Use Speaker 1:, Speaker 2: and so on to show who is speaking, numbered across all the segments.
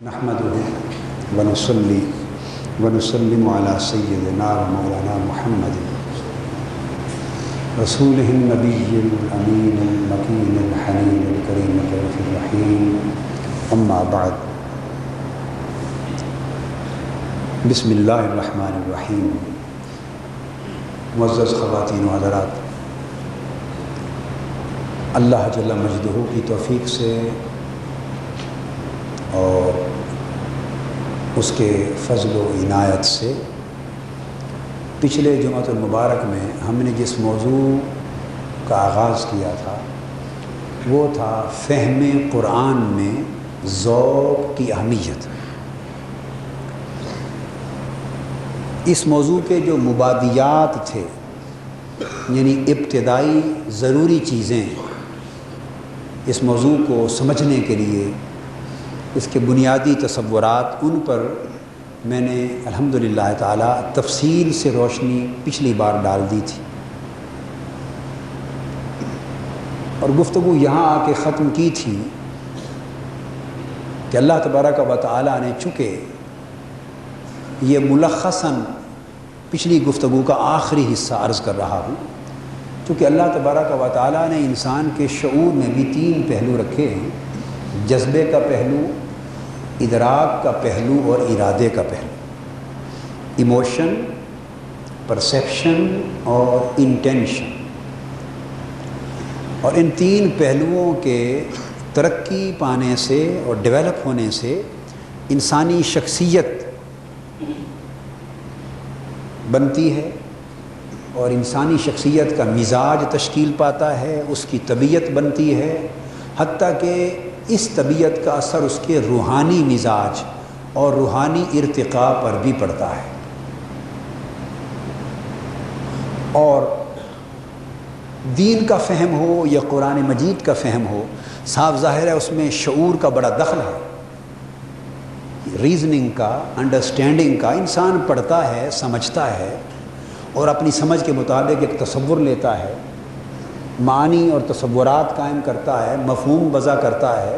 Speaker 1: نحمده ونصلي ونسلم على سيدنا ومولانا محمد رسوله النبي الأمين المكين الحنين الكريم الرؤوف الرحيم أما بعد بسم الله الرحمن الرحيم. معزز خواتین و حضرات، اللہ جل مجدہ کی توفیق سے اور اس کے فضل و عنایت سے پچھلے جمعۃ المبارک میں ہم نے جس موضوع کا آغاز کیا تھا وہ تھا فہم قرآن میں ذوق کی اہمیت. اس موضوع کے جو مبادیات تھے، یعنی ابتدائی ضروری چیزیں اس موضوع کو سمجھنے کے لیے، اس کے بنیادی تصورات، ان پر میں نے الحمدللہ تعالی تفصیل سے روشنی پچھلی بار ڈال دی تھی، اور گفتگو یہاں آ کے ختم کی تھی کہ اللہ تبارک و تعالی نے، چونکہ یہ ملخصاً پچھلی گفتگو کا آخری حصہ عرض کر رہا ہوں، چونکہ اللہ تبارک و تعالی نے انسان کے شعور میں بھی 3 پہلو رکھے ہیں: جذبے کا پہلو، ادراک کا پہلو اور ارادے کا پہلو. ایموشن، پرسیپشن اور انٹینشن. اور ان 3 پہلوؤں کے ترقی پانے سے اور ڈیولپ ہونے سے انسانی شخصیت بنتی ہے، اور انسانی شخصیت کا مزاج تشکیل پاتا ہے، اس کی طبیعت بنتی ہے، حتیٰ کہ اس طبیعت کا اثر اس کے روحانی مزاج اور روحانی ارتقاء پر بھی پڑتا ہے. اور دین کا فہم ہو یا قرآن مجید کا فہم ہو، صاف ظاہر ہے اس میں شعور کا بڑا دخل ہے. ریزننگ کا، انڈرسٹینڈنگ کا. انسان پڑھتا ہے، سمجھتا ہے اور اپنی سمجھ کے مطابق ایک تصور لیتا ہے، معانی اور تصورات قائم کرتا ہے، مفہوم وضع کرتا ہے.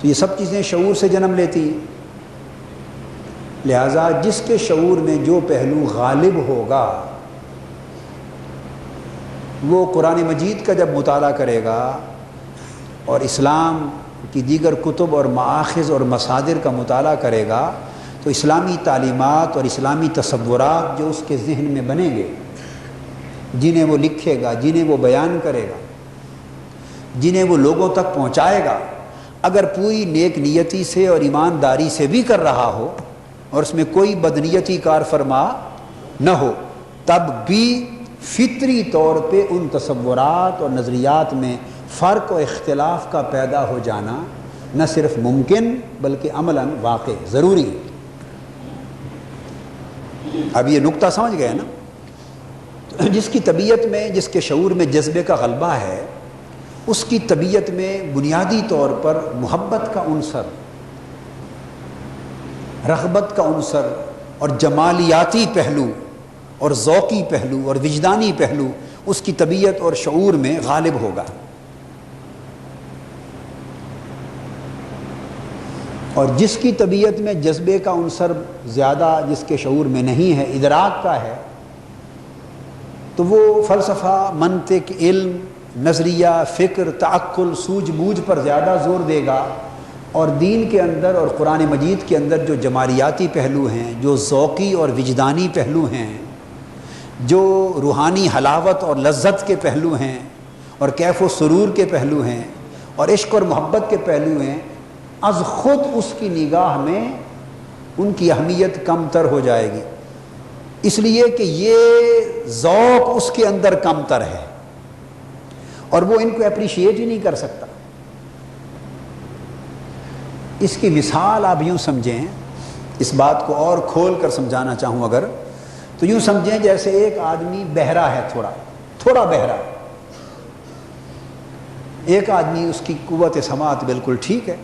Speaker 1: تو یہ سب چیزیں شعور سے جنم لیتی ہیں. لہٰذا جس کے شعور میں جو پہلو غالب ہوگا، وہ قرآن مجید کا جب مطالعہ کرے گا اور اسلام کی دیگر کتب اور مآخذ اور مصادر کا مطالعہ کرے گا، تو اسلامی تعلیمات اور اسلامی تصورات جو اس کے ذہن میں بنیں گے، جنہیں وہ لکھے گا، جنہیں وہ بیان کرے گا، جنہیں وہ لوگوں تک پہنچائے گا، اگر پوری نیک نیتی سے اور ایمانداری سے بھی کر رہا ہو اور اس میں کوئی بدنیتی کار فرما نہ ہو، تب بھی فطری طور پہ ان تصورات اور نظریات میں فرق و اختلاف کا پیدا ہو جانا نہ صرف ممکن بلکہ عملاً واقع ضروری ہے. اب یہ نقطہ سمجھ گئے نا؟ جس کی طبیعت میں، جس کے شعور میں جذبے کا غلبہ ہے، اس کی طبیعت میں بنیادی طور پر محبت کا عنصر، رغبت کا عنصر اور جمالیاتی پہلو اور ذوقی پہلو اور وجدانی پہلو اس کی طبیعت اور شعور میں غالب ہوگا. اور جس کی طبیعت میں جذبے کا عنصر زیادہ، جس کے شعور میں نہیں ہے، ادراک کا ہے، تو وہ فلسفہ، منطق، علم، نظریہ، فکر، تعقل، سوجھ بوجھ پر زیادہ زور دے گا، اور دین کے اندر اور قرآن مجید کے اندر جو جمالیاتی پہلو ہیں، جو ذوقی اور وجدانی پہلو ہیں، جو روحانی حلاوت اور لذت کے پہلو ہیں، اور کیف و سرور کے پہلو ہیں، اور عشق اور محبت کے پہلو ہیں، از خود اس کی نگاہ میں ان کی اہمیت کم تر ہو جائے گی، اس لیے کہ یہ ذوق اس کے اندر کم تر ہے اور وہ ان کو اپریشیٹ ہی نہیں کر سکتا. اس کی مثال آپ یوں سمجھیں، اس بات کو اور کھول کر سمجھانا چاہوں اگر، تو یوں سمجھیں جیسے ایک آدمی بہرا ہے، تھوڑا بہرا. ایک آدمی، اس کی قوت سماعت بالکل ٹھیک ہے.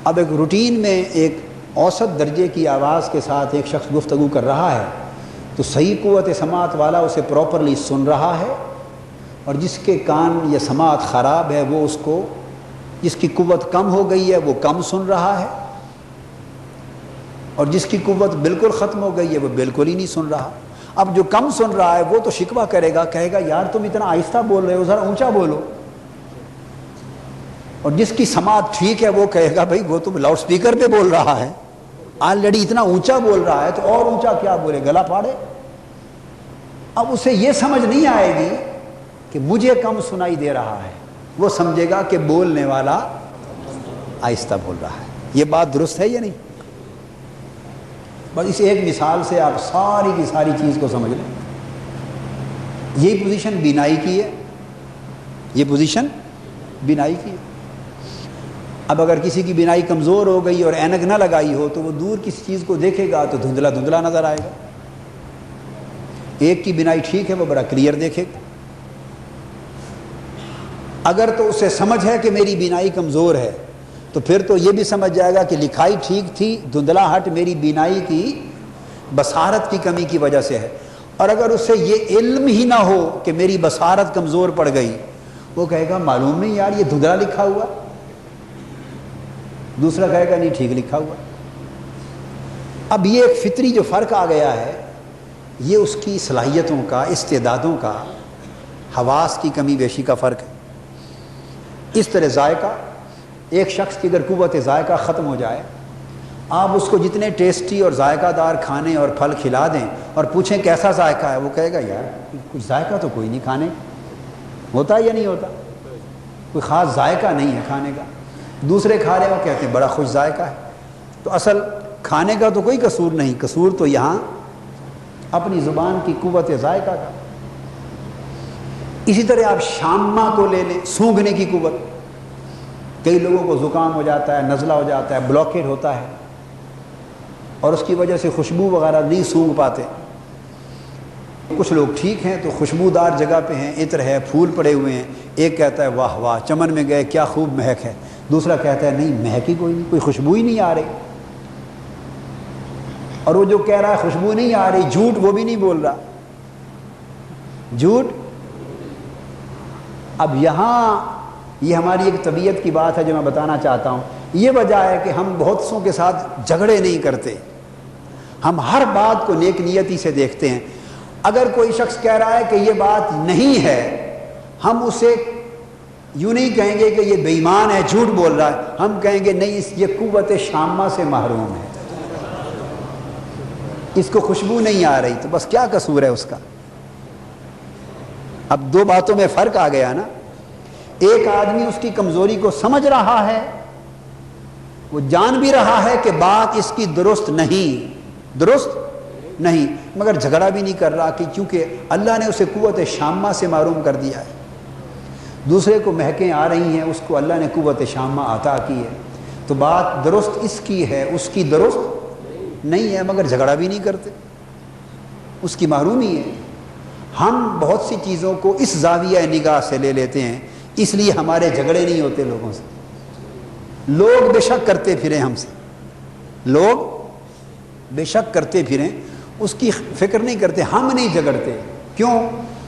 Speaker 1: اب ایک روٹین میں ایک اوسط درجے کی آواز کے ساتھ ایک شخص گفتگو کر رہا ہے، تو صحیح قوت سماعت والا اسے پراپرلی سن رہا ہے، اور جس کے کان یا سماعت خراب ہے وہ اس کو جس کی قوت کم ہو گئی ہے وہ کم سن رہا ہے، اور جس کی قوت بالکل ختم ہو گئی ہے وہ بالکل ہی نہیں سن رہا۔ اب جو کم سن رہا ہے وہ تو شکوہ کرے گا، کہے گا یار تم اتنا آہستہ بول رہے ہو، ذرا اونچا بولو۔ اور جس کی سماعت ٹھیک ہے وہ کہے گا بھائی وہ تو لاؤڈ سپیکر پہ بول رہا ہے، آلریڈی اتنا اونچا بول رہا ہے تو اور اونچا کیا بولے، گلا پھاڑے۔ اب اسے یہ سمجھ نہیں آئے گی کہ مجھے کم سنائی دے رہا ہے، وہ سمجھے گا کہ بولنے والا آہستہ بول رہا ہے۔ یہ بات درست ہے یا نہیں؟ بس اس ایک مثال سے آپ ساری کی ساری چیز کو سمجھ لیں۔ یہی پوزیشن بینائی کی ہے، یہ پوزیشن بینائی کی ہے۔ اب اگر کسی کی بینائی کمزور ہو گئی اور اینک نہ لگائی ہو تو وہ دور کسی چیز کو دیکھے گا تو دھندلا دھندلا نظر آئے گا۔ ایک کی بینائی ٹھیک ہے وہ بڑا کلیئر دیکھے گا۔ اگر تو اسے سمجھ ہے کہ میری بینائی کمزور ہے تو پھر تو یہ بھی سمجھ جائے گا کہ لکھائی ٹھیک تھی، دھندلاہٹ میری بینائی کی بصارت کی کمی کی وجہ سے ہے۔ اور اگر اسے یہ علم ہی نہ ہو کہ میری بصارت کمزور پڑ گئی، وہ کہے گا معلوم نہیں یار یہ دھندلا لکھا ہوا، دوسرا کہے گا نہیں ٹھیک لکھا ہوا۔ اب یہ ایک فطری جو فرق آ گیا ہے، یہ اس کی صلاحیتوں کا، استعدادوں کا، حواس کی کمی بیشی کا فرق ہے۔ اس طرح ذائقہ، ایک شخص کی اگر قوت ذائقہ ختم ہو جائے، آپ اس کو جتنے ٹیسٹی اور ذائقہ دار کھانے اور پھل کھلا دیں اور پوچھیں کیسا ذائقہ ہے، وہ کہے گا یار کچھ ذائقہ تو کوئی نہیں، کھانے ہوتا ہے یا نہیں ہوتا، کوئی خاص ذائقہ نہیں ہے کھانے کا۔ دوسرے کھا رہے وہ کہتے ہیں بڑا خوش ذائقہ ہے۔ تو اصل کھانے کا تو کوئی قصور نہیں، قصور تو یہاں اپنی زبان کی قوت ذائقہ کا۔ اسی طرح آپ شامہ کو لے لیں، سونگھنے کی قوت۔ کئی لوگوں کو زکام ہو جاتا ہے، نزلہ ہو جاتا ہے، بلاکیٹ ہوتا ہے، اور اس کی وجہ سے خوشبو وغیرہ نہیں سونگھ پاتے۔ کچھ لوگ ٹھیک ہیں تو خوشبودار جگہ پہ ہیں، عطر ہے، پھول پڑے ہوئے ہیں، ایک کہتا ہے واہ واہ چمن میں گئے کیا خوب مہک ہے، دوسرا کہتا ہے نہیں مہک ہی کوئی نہیں، کوئی خوشبو ہی نہیں آ رہی۔ اور وہ جو کہہ رہا ہے خوشبو نہیں آ رہی، جھوٹ وہ بھی نہیں بول رہا، جھوٹ۔ اب یہاں یہ ہماری ایک طبیعت کی بات ہے جو میں بتانا چاہتا ہوں۔ یہ وجہ ہے کہ ہم بہت سوں کے ساتھ جھگڑے نہیں کرتے، ہم ہر بات کو نیک نیتی سے دیکھتے ہیں۔ اگر کوئی شخص کہہ رہا ہے کہ یہ بات نہیں ہے، ہم اسے یوں نہیں کہیں گے کہ یہ بے ایمان ہے، جھوٹ بول رہا ہے، ہم کہیں گے نہیں یہ قوت شامہ سے محروم ہے، اس کو خوشبو نہیں آ رہی، تو بس کیا قصور ہے اس کا۔ اب دو باتوں میں فرق آ گیا نا۔ ایک آدمی اس کی کمزوری کو سمجھ رہا ہے، وہ جان بھی رہا ہے کہ بات اس کی درست نہیں، مگر جھگڑا بھی نہیں کر رہا کہ کیونکہ اللہ نے اسے قوت شامہ سے محروم کر دیا ہے۔ دوسرے کو مہکیں آ رہی ہیں، اس کو اللہ نے قوت شامہ عطا کی ہے، تو بات درست اس کی ہے، اس کی درست نہیں ہے، مگر جھگڑا بھی نہیں کرتے، اس کی محرومی ہے۔ ہم بہت سی چیزوں کو اس زاویہ نگاہ سے لے لیتے ہیں، اس لیے ہمارے جھگڑے نہیں ہوتے لوگوں سے۔ لوگ بے شک کرتے پھریں ہم سے، لوگ بے شک کرتے پھریں، اس کی فکر نہیں کرتے، ہم نہیں جھگڑتے۔ کیوں؟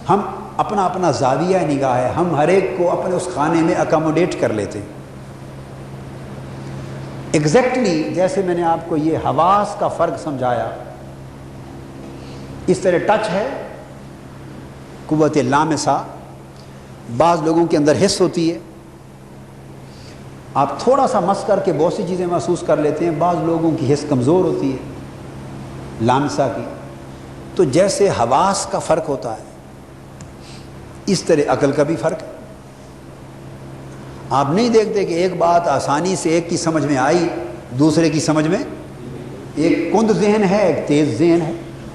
Speaker 1: ہم اپنا اپنا زاویہ نگاہ ہے، ہم ہر ایک کو اپنے اس خانے میں اکاموڈیٹ کر لیتے ہیں۔ ایگزیکٹلی جیسے میں نے آپ کو یہ حواس کا فرق سمجھایا، اس طرح ٹچ ہے قوت لامسہ، بعض لوگوں کے اندر حس ہوتی ہے، آپ تھوڑا سا مس کر کے بہت سی چیزیں محسوس کر لیتے ہیں، بعض لوگوں کی حس کمزور ہوتی ہے لامسہ کی۔ تو جیسے حواس کا فرق ہوتا ہے اس طرح عقل کا بھی فرق ہے۔ آپ نہیں دیکھتے کہ ایک بات آسانی سے ایک کی سمجھ میں آئی، دوسرے کی سمجھ میں، ایک کند ذہن ہے ایک تیز ذہن ہے،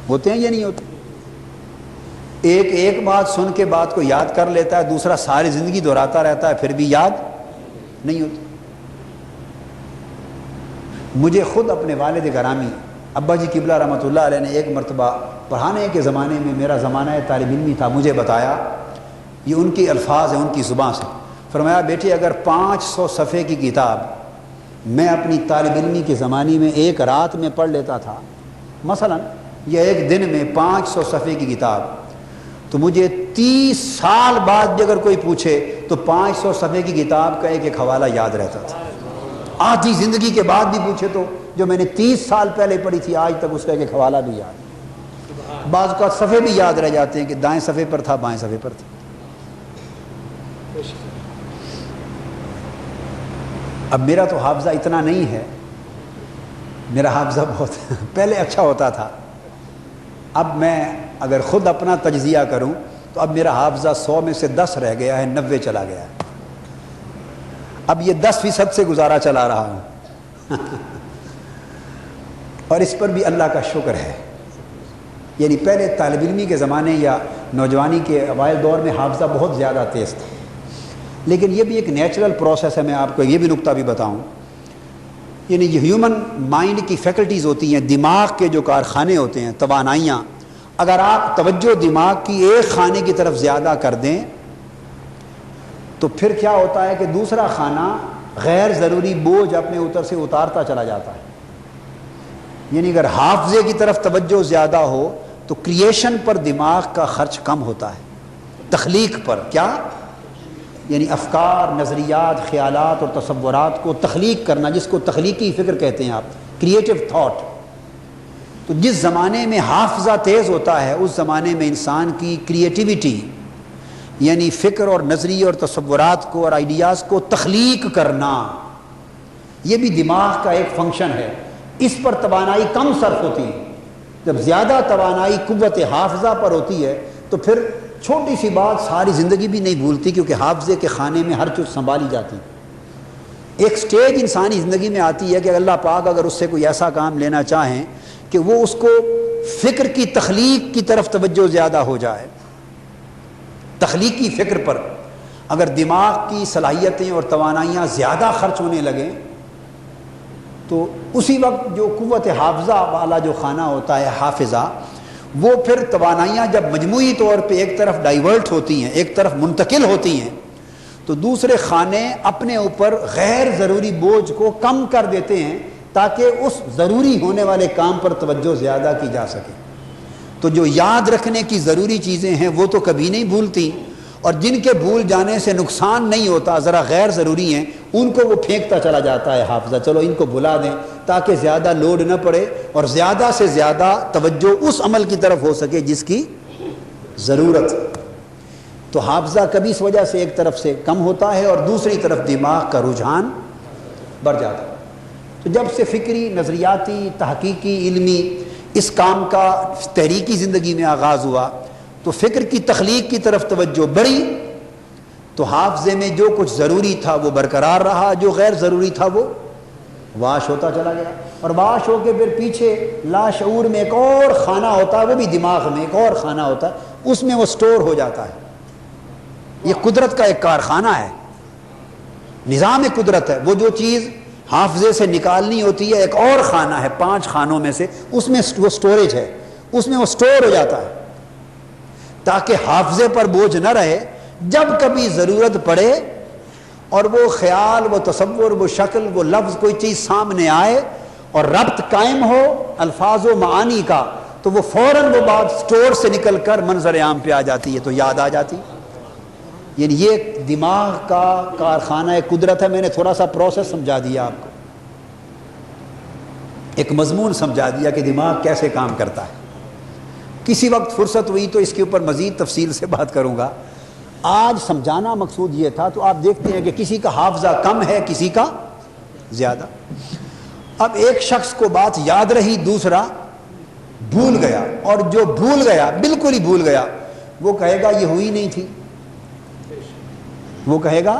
Speaker 1: ہوتے ہیں یا نہیں ہوتے؟ ایک بات سن کے بات کو یاد کر لیتا ہے، دوسرا ساری زندگی دہراتا رہتا ہے پھر بھی یاد نہیں ہوتی۔ مجھے خود اپنے والد گرامی ابا جی قبلہ رحمۃ اللہ علیہ نے ایک مرتبہ پڑھانے کے زمانے میں، میرا زمانہ طالب علمی تھا، مجھے بتایا، یہ ان کے الفاظ ہیں ان کی زبان سے، فرمایا بیٹے اگر 500 صفحے کی کتاب میں اپنی طالب علمی کے زمانے میں ایک رات میں پڑھ لیتا تھا مثلا، یا ایک دن میں 500 صفحے کی کتاب، تو مجھے 30 سال بعد بھی اگر کوئی پوچھے تو 500 صفحے کی کتاب کا ایک حوالہ یاد رہتا تھا. آدھی زندگی کے بعد بھی پوچھے تو جو میں نے 30 سال پہلے پڑھی تھی آج تک اس کا ایک حوالہ بھی یاد. بعض کا صفحے بھی یاد رہ جاتے ہیں کہ دائیں صفحے پر تھا بائیں صفحے پر تھا. اب میرا تو حافظہ اتنا نہیں ہے, میرا حافظہ بہت پہلے اچھا ہوتا تھا. اب میں اگر خود اپنا تجزیہ کروں تو اب میرا حافظہ 100 میں سے 10 رہ گیا ہے, 90 چلا گیا ہے. اب یہ 10% سے گزارا چلا رہا ہوں اور اس پر بھی اللہ کا شکر ہے. یعنی پہلے طالب علمی کے زمانے یا نوجوانی کے اوائل دور میں حافظہ بہت زیادہ تیز تھا, لیکن یہ بھی ایک نیچرل پروسیس ہے. میں آپ کو یہ بھی نقطہ بھی بتاؤں, یعنی یہ ہیومن مائنڈ کی فیکلٹیز ہوتی ہیں, دماغ کے جو کارخانے ہوتے ہیں, توانائیاں, اگر آپ توجہ دماغ کی ایک خانے کی طرف زیادہ کر دیں تو پھر کیا ہوتا ہے کہ دوسرا خانہ غیر ضروری بوجھ اپنے اوپر سے اتارتا چلا جاتا ہے. یعنی اگر حافظے کی طرف توجہ زیادہ ہو تو کریشن پر دماغ کا خرچ کم ہوتا ہے, تخلیق پر. کیا یعنی افکار, نظریات, خیالات اور تصورات کو تخلیق کرنا, جس کو تخلیقی فکر کہتے ہیں آپ, کریٹو تھاٹ. تو جس زمانے میں حافظہ تیز ہوتا ہے اس زمانے میں انسان کی کریٹیویٹی یعنی فکر اور نظریے اور تصورات کو اور آئیڈیاز کو تخلیق کرنا, یہ بھی دماغ کا ایک فنکشن ہے. اس پر توانائی کم صرف ہوتی ہے. جب زیادہ توانائی قوت حافظہ پر ہوتی ہے تو پھر چھوٹی سی بات ساری زندگی بھی نہیں بھولتی, کیونکہ حافظے کے خانے میں ہر چیز سنبھالی جاتی. ایک سٹیج انسانی زندگی میں آتی ہے کہ اللہ پاک اگر اس سے کوئی ایسا کام لینا چاہیں کہ وہ اس کو فکر کی تخلیق کی طرف توجہ زیادہ ہو جائے, تخلیقی فکر پر اگر دماغ کی صلاحیتیں اور توانائیاں زیادہ خرچ ہونے لگیں تو اسی وقت جو قوت حافظہ والا جو خانہ ہوتا ہے حافظہ, وہ پھر توانائیاں جب مجموعی طور پہ ایک طرف ڈائیورٹ ہوتی ہیں, ایک طرف منتقل ہوتی ہیں, تو دوسرے خانے اپنے اوپر غیر ضروری بوجھ کو کم کر دیتے ہیں تاکہ اس ضروری ہونے والے کام پر توجہ زیادہ کی جا سکے. تو جو یاد رکھنے کی ضروری چیزیں ہیں وہ تو کبھی نہیں بھولتی, اور جن کے بھول جانے سے نقصان نہیں ہوتا, ذرا غیر ضروری ہیں, ان کو وہ پھینکتا چلا جاتا ہے حافظہ. چلو ان کو بھلا دیں تاکہ زیادہ لوڈ نہ پڑے اور زیادہ سے زیادہ توجہ اس عمل کی طرف ہو سکے جس کی ضرورت. تو حافظہ کبھی اس وجہ سے ایک طرف سے کم ہوتا ہے اور دوسری طرف دماغ کا رجحان بڑھ جاتا ہے. تو جب سے فکری, نظریاتی, تحقیقی, علمی اس کام کا تحریکی زندگی میں آغاز ہوا تو فکر کی تخلیق کی طرف توجہ بڑھی, تو حافظے میں جو کچھ ضروری تھا وہ برقرار رہا, جو غیر ضروری تھا وہ واش ہوتا چلا گیا. اور واش ہو کے پھر پیچھے لاشعور میں ایک اور خانہ ہوتا ہے, وہ بھی دماغ میں ایک اور خانہ ہوتا ہے, اس میں وہ سٹور ہو جاتا ہے. یہ قدرت کا ایک کارخانہ ہے, نظام قدرت ہے. وہ جو چیز حافظے سے نکالنی ہوتی ہے ایک اور خانہ ہے 5 خانوں میں سے, اس میں وہ سٹوریج ہے, اس میں وہ سٹور ہو جاتا ہے تاکہ حافظے پر بوجھ نہ رہے. جب کبھی ضرورت پڑے اور وہ خیال, وہ تصور, وہ شکل, وہ لفظ, کوئی چیز سامنے آئے اور ربط قائم ہو الفاظ و معانی کا, تو وہ فوراً وہ بات سٹور سے نکل کر منظر عام پہ آ جاتی ہے, تو یاد آ جاتی. یعنی یہ دماغ کا کارخانہ قدرت ہے. میں نے تھوڑا سا پروسیس سمجھا دیا آپ کو, ایک مضمون سمجھا دیا کہ دماغ کیسے کام کرتا ہے. کسی وقت فرصت ہوئی تو اس کے اوپر مزید تفصیل سے بات کروں گا. آج سمجھانا مقصود یہ تھا. تو آپ دیکھتے ہیں کہ کسی کا حافظہ کم ہے, کسی کا زیادہ. اب ایک شخص کو بات یاد رہی, دوسرا بھول گیا, اور جو بھول گیا, بالکل ہی بھول گیا, وہ کہے گا یہ ہوئی نہیں تھی, وہ کہے گا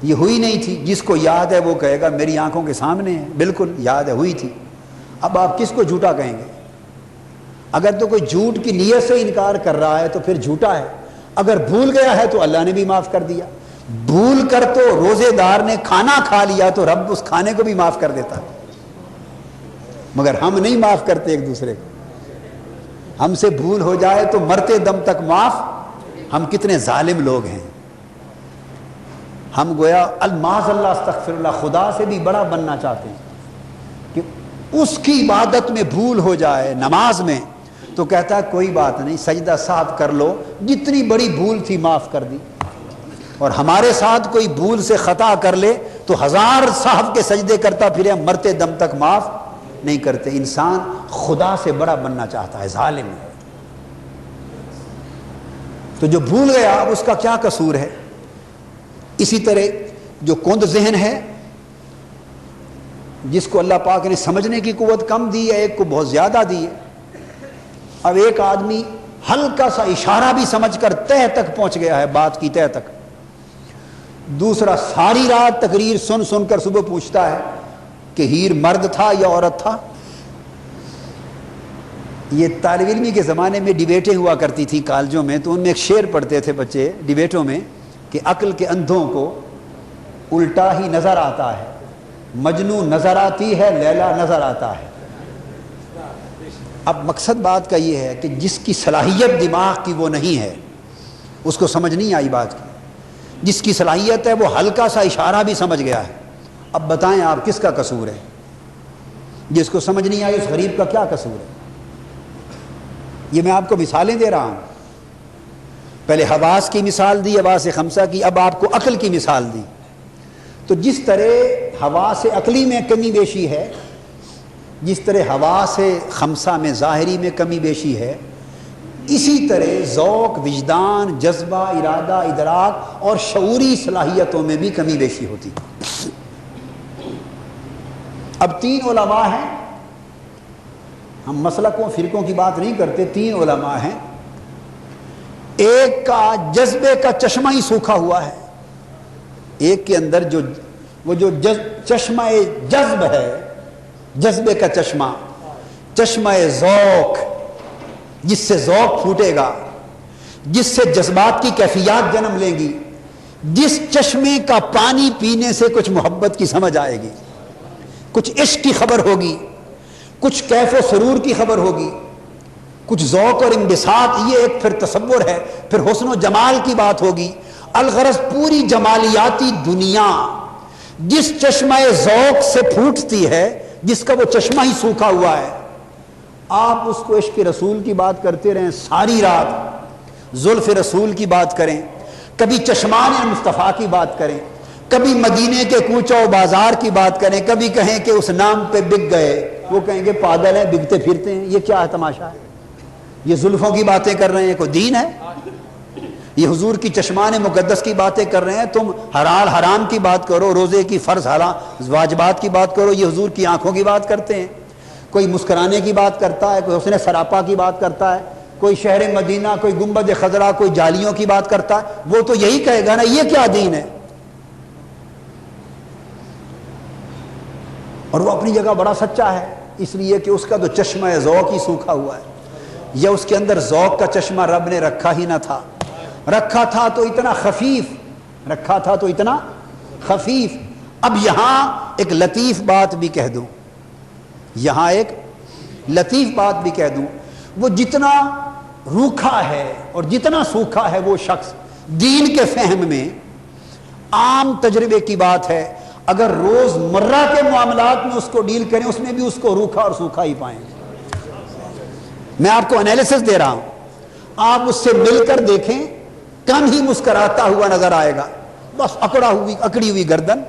Speaker 1: یہ ہوئی نہیں تھی. جس کو یاد ہے وہ کہے گا میری آنکھوں کے سامنے ہے, بالکل یاد ہے, ہوئی تھی. اب آپ کس کو جھوٹا کہیں گے؟ اگر تو کوئی جھوٹ کی نیت سے انکار کر رہا ہے تو پھر جھوٹا ہے. اگر بھول گیا ہے تو اللہ نے بھی معاف کر دیا. بھول کر تو روزے دار نے کھانا کھا لیا تو رب اس کھانے کو بھی معاف کر دیتا ہے, مگر ہم نہیں معاف کرتے ایک دوسرے کو. ہم سے بھول ہو جائے تو مرتے دم تک معاف. ہم کتنے ظالم لوگ ہیں. ہم گویا الماذ اللہ استغفر اللہ, خدا سے بھی بڑا بننا چاہتے ہیں کہ اس کی عبادت میں بھول ہو جائے, نماز میں, تو کہتا ہے کوئی بات نہیں، سجدہ صاحب کر لو، جتنی بڑی بھول تھی معاف کر دی۔ اور ہمارے ساتھ کوئی بھول سے خطا کر لے تو 1000 صاحب کے سجدے کرتا پھرے، ہم مرتے دم تک معاف نہیں کرتے۔ انسان خدا سے بڑا بننا چاہتا ہے، ظالم ہے۔ تو جو بھول گیا اب اس کا کیا قصور ہے؟ اسی طرح جو کند ذہن ہے، جس کو اللہ پاک نے سمجھنے کی قوت کم دی ہے، ایک کو بہت زیادہ دی ہے۔ اب ایک آدمی ہلکا سا اشارہ بھی سمجھ کر تہ تک پہنچ گیا ہے، بات کی تہ تک، دوسرا ساری رات تقریر سن سن کر صبح پوچھتا ہے کہ ہیر مرد تھا یا عورت تھا۔ یہ طالب علمی کے زمانے میں ڈیبیٹیں ہوا کرتی تھی کالجوں میں، تو ان میں ایک شعر پڑھتے تھے بچے ڈیبیٹوں میں کہ عقل کے اندھوں کو الٹا ہی نظر آتا ہے، مجنوں نظر آتی ہے، لیلا نظر آتا ہے۔ اب مقصد بات کا یہ ہے کہ جس کی صلاحیت دماغ کی وہ نہیں ہے، اس کو سمجھ نہیں آئی بات کی۔ جس کی صلاحیت ہے وہ ہلکا سا اشارہ بھی سمجھ گیا ہے۔ اب بتائیں آپ کس کا قصور ہے؟ جس کو سمجھ نہیں آئی اس غریب کا کیا قصور ہے؟ یہ میں آپ کو مثالیں دے رہا ہوں۔ پہلے حواس کی مثال دی، حواس خمسہ کی، اب آپ کو عقل کی مثال دی۔ تو جس طرح حواس عقلی میں کمی بیشی ہے، جس طرح حواس خمسہ میں ظاہری میں کمی بیشی ہے، اسی طرح ذوق، وجدان، جذبہ، ارادہ، ادراک اور شعوری صلاحیتوں میں بھی کمی بیشی ہوتی۔ اب 3 علماء ہیں، ہم مسلکوں فرقوں کی بات نہیں کرتے، 3 علماء ہیں۔ ایک کا جذبے کا چشمہ ہی سوکھا ہوا ہے، ایک کے اندر جو چشمہ جذب ہے، جذبے کا چشمہ ذوق، جس سے ذوق پھوٹے گا، جس سے جذبات کی کیفیات جنم لیں گی، جس چشمے کا پانی پینے سے کچھ محبت کی سمجھ آئے گی، کچھ عشق کی خبر ہوگی، کچھ کیف و سرور کی خبر ہوگی، کچھ ذوق اور انبساط، یہ ایک پھر تصور ہے، پھر حسن و جمال کی بات ہوگی۔ الغرض پوری جمالیاتی دنیا جس چشمہ ذوق سے پھوٹتی ہے، جس کا وہ چشمہ ہی سوکھا ہوا ہے، آپ اس کو عشق رسول کی بات کرتے رہیں ساری رات، زلف رسول کی بات کریں، کبھی چشمان مصطفیٰ کی بات کریں، کبھی مدینے کے کوچہ و بازار کی بات کریں، کبھی کہیں کہ اس نام پہ بک گئے، وہ کہیں گے پاگل ہیں، بکتے پھرتے ہیں، یہ کیا ہے تماشا ہے؟ یہ زلفوں کی باتیں کر رہے ہیں، کوئی دین ہے؟ یہ حضور کی چشمان مقدس کی باتیں کر رہے ہیں، تم حلال حرام کی بات کرو، روزے کی فرض حرام واجبات کی بات کرو، یہ حضور کی آنکھوں کی بات کرتے ہیں۔ کوئی مسکرانے کی بات کرتا ہے، کوئی حسن سراپا کی بات کرتا ہے، کوئی شہر مدینہ، کوئی گنبد خضرا، کوئی جالیوں کی بات کرتا ہے، وہ تو یہی کہے گا نا یہ کیا دین ہے؟ اور وہ اپنی جگہ بڑا سچا ہے، اس لیے کہ اس کا تو چشمہ ذوق ہی سوکھا ہوا ہے، یا اس کے اندر ذوق کا چشمہ رب نے رکھا ہی نہ تھا، رکھا تھا تو اتنا خفیف، رکھا تھا تو اتنا خفیف۔ اب یہاں ایک لطیف بات بھی کہہ دوں، یہاں ایک لطیف بات بھی کہہ دوں، وہ جتنا روکھا ہے اور جتنا سوکھا ہے وہ شخص دین کے فہم میں، عام تجربے کی بات ہے، اگر روز مرہ کے معاملات میں اس کو ڈیل کریں، اس میں بھی اس کو روکھا اور سوکھا ہی پائیں گے۔ میں آپ کو انالیسس دے رہا ہوں، آپ اس سے مل کر دیکھیں، کم ہی مسکراتا ہوا نظر آئے گا، بس اکڑی ہوئی گردن،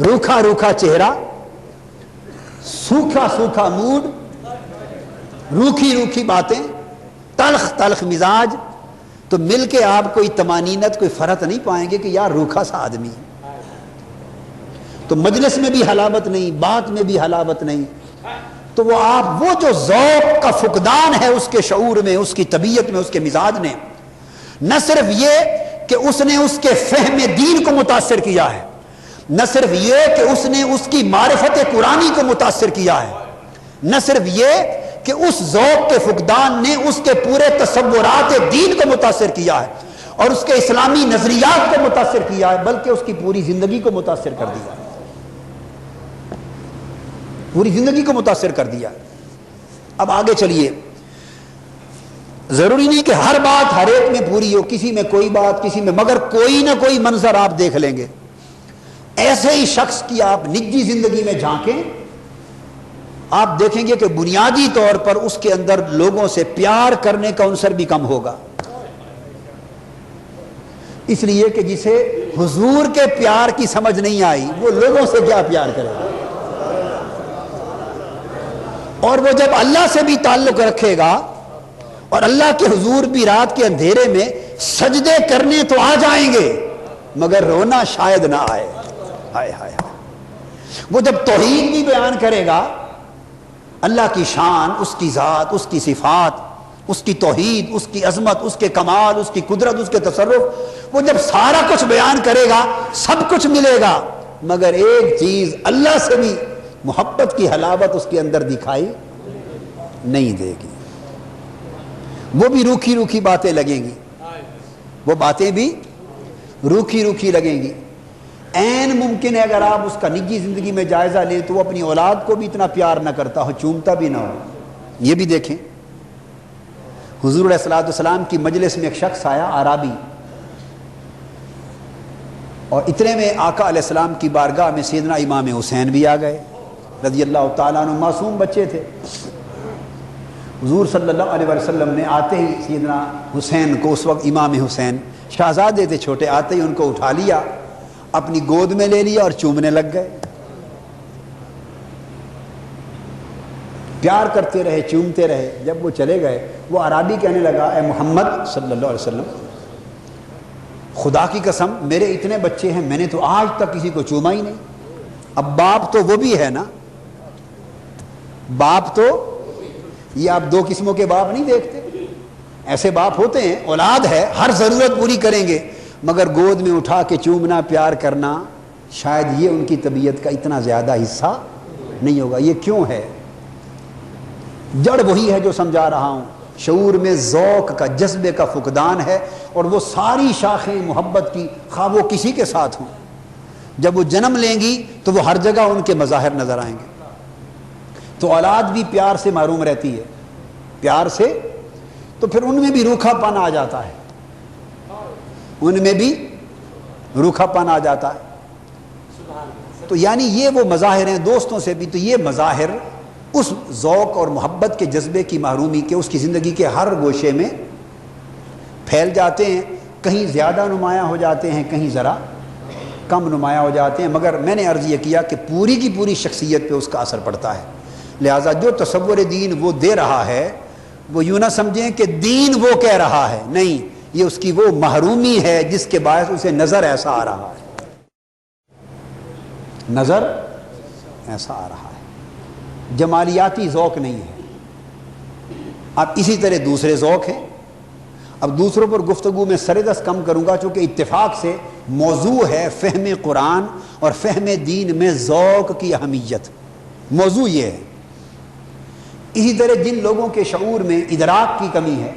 Speaker 1: روکھا روکھا چہرہ، سوکھا سوکھا موڈ، روکھی روکھی باتیں، تلخ تلخ مزاج، تو مل کے آپ کوئی طمانینت، کوئی فرحت نہیں پائیں گے کہ یار روکھا سا آدمی ہے۔ تو مجلس میں بھی حلاوت نہیں، بات میں بھی حلاوت نہیں، تو وہ آپ وہ جو ذوق کا فقدان ہے اس کے شعور میں، اس کی طبیعت میں، اس کے مزاج نے، نہ صرف یہ کہ اس نے اس کے فہم دین کو متاثر کیا ہے، نہ صرف یہ کہ اس نے اس کی معرفت قرآنی کو متاثر کیا ہے، نہ صرف یہ کہ اس ذوق کے فقدان نے اس کے پورے تصورات دین کو متاثر کیا ہے اور اس کے اسلامی نظریات کو متاثر کیا ہے، بلکہ اس کی پوری زندگی کو متاثر کر دیا، پوری زندگی کو متاثر کر دیا۔ اب آگے چلیے، ضروری نہیں کہ ہر بات ہر ایک میں پوری ہو، کسی میں کوئی بات، کسی میں، مگر کوئی نہ کوئی منظر آپ دیکھ لیں گے۔ ایسے ہی شخص کی آپ نجی زندگی میں جھانکیں، آپ دیکھیں گے کہ بنیادی طور پر اس کے اندر لوگوں سے پیار کرنے کا عنصر بھی کم ہوگا، اس لیے کہ جسے حضور کے پیار کی سمجھ نہیں آئی وہ لوگوں سے کیا پیار کرے گا، اور وہ جب اللہ سے بھی تعلق رکھے گا اور اللہ کے حضور بھی رات کے اندھیرے میں سجدے کرنے تو آ جائیں گے مگر رونا شاید نہ آئے، ہائے ہائے ہائے۔ وہ جب توحید بھی بیان کرے گا، اللہ کی شان، اس کی ذات، اس کی صفات، اس کی توحید، اس کی عظمت، اس کے کمال، اس کی قدرت، اس کے تصرف، وہ جب سارا کچھ بیان کرے گا سب کچھ ملے گا مگر ایک چیز اللہ سے بھی محبت کی حلاوت اس کے اندر دکھائی نہیں دے گی، وہ بھی روکھی روکھی باتیں لگیں گی، وہ باتیں بھی روکھی روکھی لگیں گی۔ عین ممکن ہے اگر آپ اس کا نجی زندگی میں جائزہ لیں تو وہ اپنی اولاد کو بھی اتنا پیار نہ کرتا ہو، چومتا بھی نہ ہو۔ یہ بھی دیکھیں، حضور علیہ الصلوۃ والسلام کی مجلس میں ایک شخص آیا اعرابی، اور اتنے میں آقا علیہ السلام کی بارگاہ میں سیدنا امام حسین بھی آ گئے رضی اللہ تعالیٰ عنہ، معصوم بچے تھے۔ حضور صلی اللہ علیہ وسلم نے آتے ہی سیدنا حسین کو، اس وقت امام حسین شہزادے تھے چھوٹے، آتے ہی ان کو اٹھا لیا، اپنی گود میں لے لیا اور چومنے لگ گئے، پیار کرتے رہے، چومتے رہے۔ جب وہ چلے گئے وہ اعرابی کہنے لگا، اے محمد صلی اللہ علیہ وسلم، خدا کی قسم میرے اتنے بچے ہیں، میں نے تو آج تک کسی کو چوما ہی نہیں۔ اب باپ تو وہ بھی ہے نا، باپ تو یہ آپ دو قسموں کے باپ نہیں دیکھتے، ایسے باپ ہوتے ہیں، اولاد ہے ہر ضرورت پوری کریں گے مگر گود میں اٹھا کے چومنا، پیار کرنا شاید یہ ان کی طبیعت کا اتنا زیادہ حصہ نہیں ہوگا۔ یہ کیوں ہے؟ جڑ وہی ہے جو سمجھا رہا ہوں، شعور میں ذوق کا، جذبے کا فقدان ہے، اور وہ ساری شاخیں محبت کی خواہ وہ کسی کے ساتھ ہوں، جب وہ جنم لیں گی تو وہ ہر جگہ ان کے مظاہر نظر آئیں گے۔ تو اولاد بھی پیار سے محروم رہتی ہے، پیار سے، تو پھر ان میں بھی روکھا پن آ جاتا ہے، ان میں بھی روکھا پن آ جاتا ہے۔ تو یعنی یہ وہ مظاہر ہیں دوستوں سے بھی، تو یہ مظاہر اس ذوق اور محبت کے جذبے کی محرومی کے اس کی زندگی کے ہر گوشے میں پھیل جاتے ہیں، کہیں زیادہ نمایاں ہو جاتے ہیں، کہیں ذرا کم نمایاں ہو جاتے ہیں، مگر میں نے عرض یہ کیا کہ پوری کی پوری شخصیت پہ اس کا اثر پڑتا ہے۔ لہٰذا جو تصور دین وہ دے رہا ہے وہ یوں نہ سمجھیں کہ دین وہ کہہ رہا ہے، نہیں، یہ اس کی وہ محرومی ہے جس کے باعث اسے نظر ایسا آ رہا ہے، نظر ایسا آ رہا ہے، جمالیاتی ذوق نہیں ہے۔ اب اسی طرح دوسرے ذوق ہیں، اب دوسروں پر گفتگو میں سردست کم کروں گا چونکہ اتفاق سے موضوع ہے فہم قرآن اور فہم دین میں ذوق کی اہمیت، موضوع یہ ہے۔ اسی طرح جن لوگوں کے شعور میں ادراک کی کمی ہے،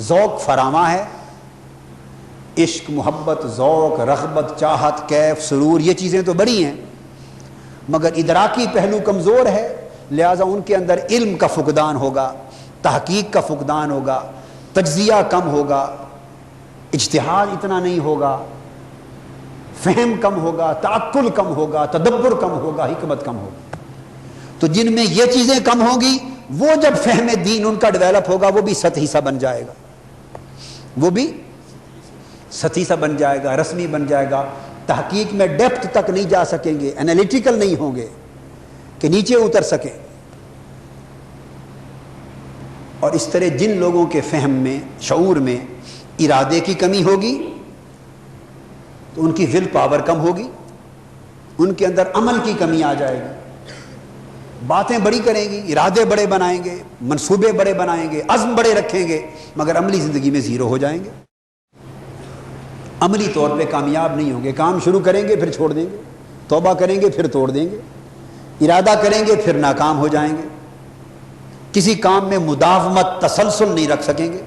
Speaker 1: ذوق فراواں ہے، عشق، محبت، ذوق، رغبت، چاہت، کیف، سرور، یہ چیزیں تو بڑی ہیں مگر ادراکی پہلو کمزور ہے، لہٰذا ان کے اندر علم کا فقدان ہوگا، تحقیق کا فقدان ہوگا، تجزیہ کم ہوگا، اجتہاد اتنا نہیں ہوگا، فہم کم ہوگا، تعقل کم ہوگا، تدبر کم ہوگا، حکمت کم ہوگی۔ تو جن میں یہ چیزیں کم ہوں گی وہ جب فہم دین ان کا ڈیولپ ہوگا وہ بھی سطحی سا بن جائے گا، وہ بھی سطحی سا بن جائے گا، رسمی بن جائے گا، تحقیق میں ڈیپتھ تک نہیں جا سکیں گے، انالیٹیکل نہیں ہوں گے کہ نیچے اتر سکیں۔ اور اس طرح جن لوگوں کے فہم میں، شعور میں ارادے کی کمی ہوگی تو ان کی ول پاور کم ہوگی، ان کے اندر عمل کی کمی آ جائے گی، باتیں بڑی کریں گی، ارادے بڑے بنائیں گے، منصوبے بڑے بنائیں گے، عزم بڑے رکھیں گے مگر عملی زندگی میں زیرو ہو جائیں گے، عملی طور پہ کامیاب نہیں ہوں گے۔ کام شروع کریں گے پھر چھوڑ دیں گے، توبہ کریں گے پھر توڑ دیں گے، ارادہ کریں گے پھر ناکام ہو جائیں گے، کسی کام میں مداومت، تسلسل نہیں رکھ سکیں گے،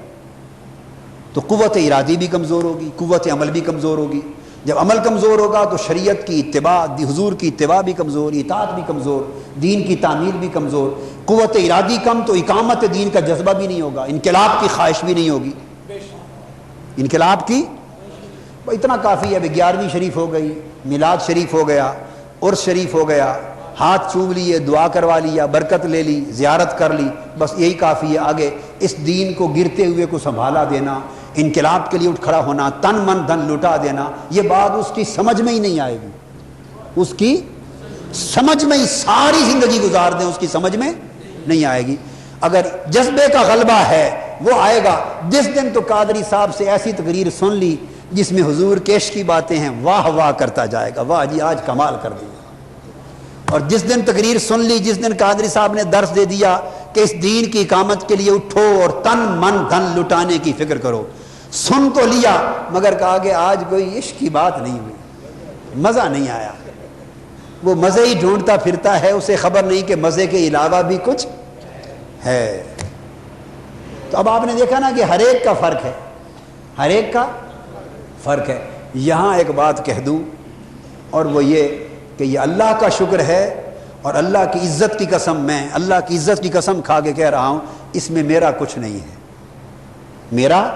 Speaker 1: تو قوت ارادی بھی کمزور ہوگی، قوت عمل بھی کمزور ہوگی۔ جب عمل کمزور ہوگا تو شریعت کی اتباع، حضور کی اتباع بھی کمزور، اطاعت بھی کمزور، دین کی تعمیل بھی کمزور، قوت ارادی کم تو اقامت دین کا جذبہ بھی نہیں ہوگا، انقلاب کی خواہش بھی نہیں ہوگی، انقلاب کی اتنا کافی ہے۔ 11ویں شریف ہو گئی، میلاد شریف ہو گیا، عرس شریف ہو گیا، ہاتھ چوم لیے، دعا کروا لیا، برکت لے لی، زیارت کر لی، بس یہی کافی ہے۔ آگے اس دین کو گرتے ہوئے کو سنبھالا دینا، انقلاب کے لیے اٹھ کھڑا ہونا، تن من دھن لٹا دینا، یہ بات اس کی سمجھ میں ہی نہیں آئے گی، اس کی سمجھ میں ہی ساری زندگی گزار دیں اس کی سمجھ میں نہیں آئے گی۔ اگر جذبے کا غلبہ ہے وہ آئے گا۔ جس دن تو قادری صاحب سے ایسی تقریر سن لی جس میں حضور کے عشق کی باتیں ہیں، واہ واہ کرتا جائے گا، واہ جی آج کمال کر دیا۔ اور جس دن تقریر سن لی، جس دن قادری صاحب نے درس دے دیا کہ اس دین کی اقامت کے لیے اٹھو اور تن من دھن لٹانے کی فکر کرو، سن تو لیا مگر کہا کہ آج کوئی عشق کی بات نہیں ہوئی، مزہ نہیں آیا۔ وہ مزے ہی ڈھونڈتا پھرتا ہے، اسے خبر نہیں کہ مزے کے علاوہ بھی کچھ ہے۔ تو اب آپ نے دیکھا نا کہ ہر ایک کا فرق ہے، ہر ایک کا فرق ہے۔ یہاں ایک بات کہہ دوں اور وہ یہ کہ یہ اللہ کا شکر ہے اور اللہ کی عزت کی قسم، میں اللہ کی عزت کی قسم کھا کے کہہ رہا ہوں، اس میں میرا کچھ نہیں ہے، میرا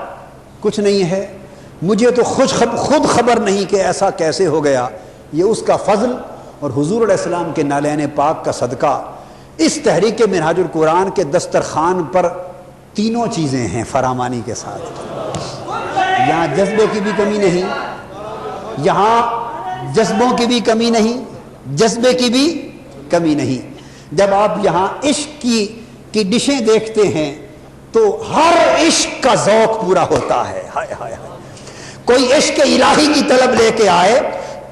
Speaker 1: کچھ نہیں ہے۔ مجھے تو خود خبر نہیں کہ ایسا کیسے ہو گیا، یہ اس کا فضل اور حضور علیہ السلام کے نالین پاک کا صدقہ۔ اس تحریک منہاج القرآن کے دسترخوان پر تینوں چیزیں ہیں فراوانی کے ساتھ۔ یہاں جذبے کی بھی کمی نہیں، یہاں جذبوں کی بھی کمی نہیں، جذبے کی بھی کمی نہیں۔ جب آپ یہاں عشق کی ڈشیں دیکھتے ہیں تو ہر عشق کا ذوق پورا ہوتا ہے۔ ہائے ہائے ہائے، کوئی عشق الہی کی طلب لے کے آئے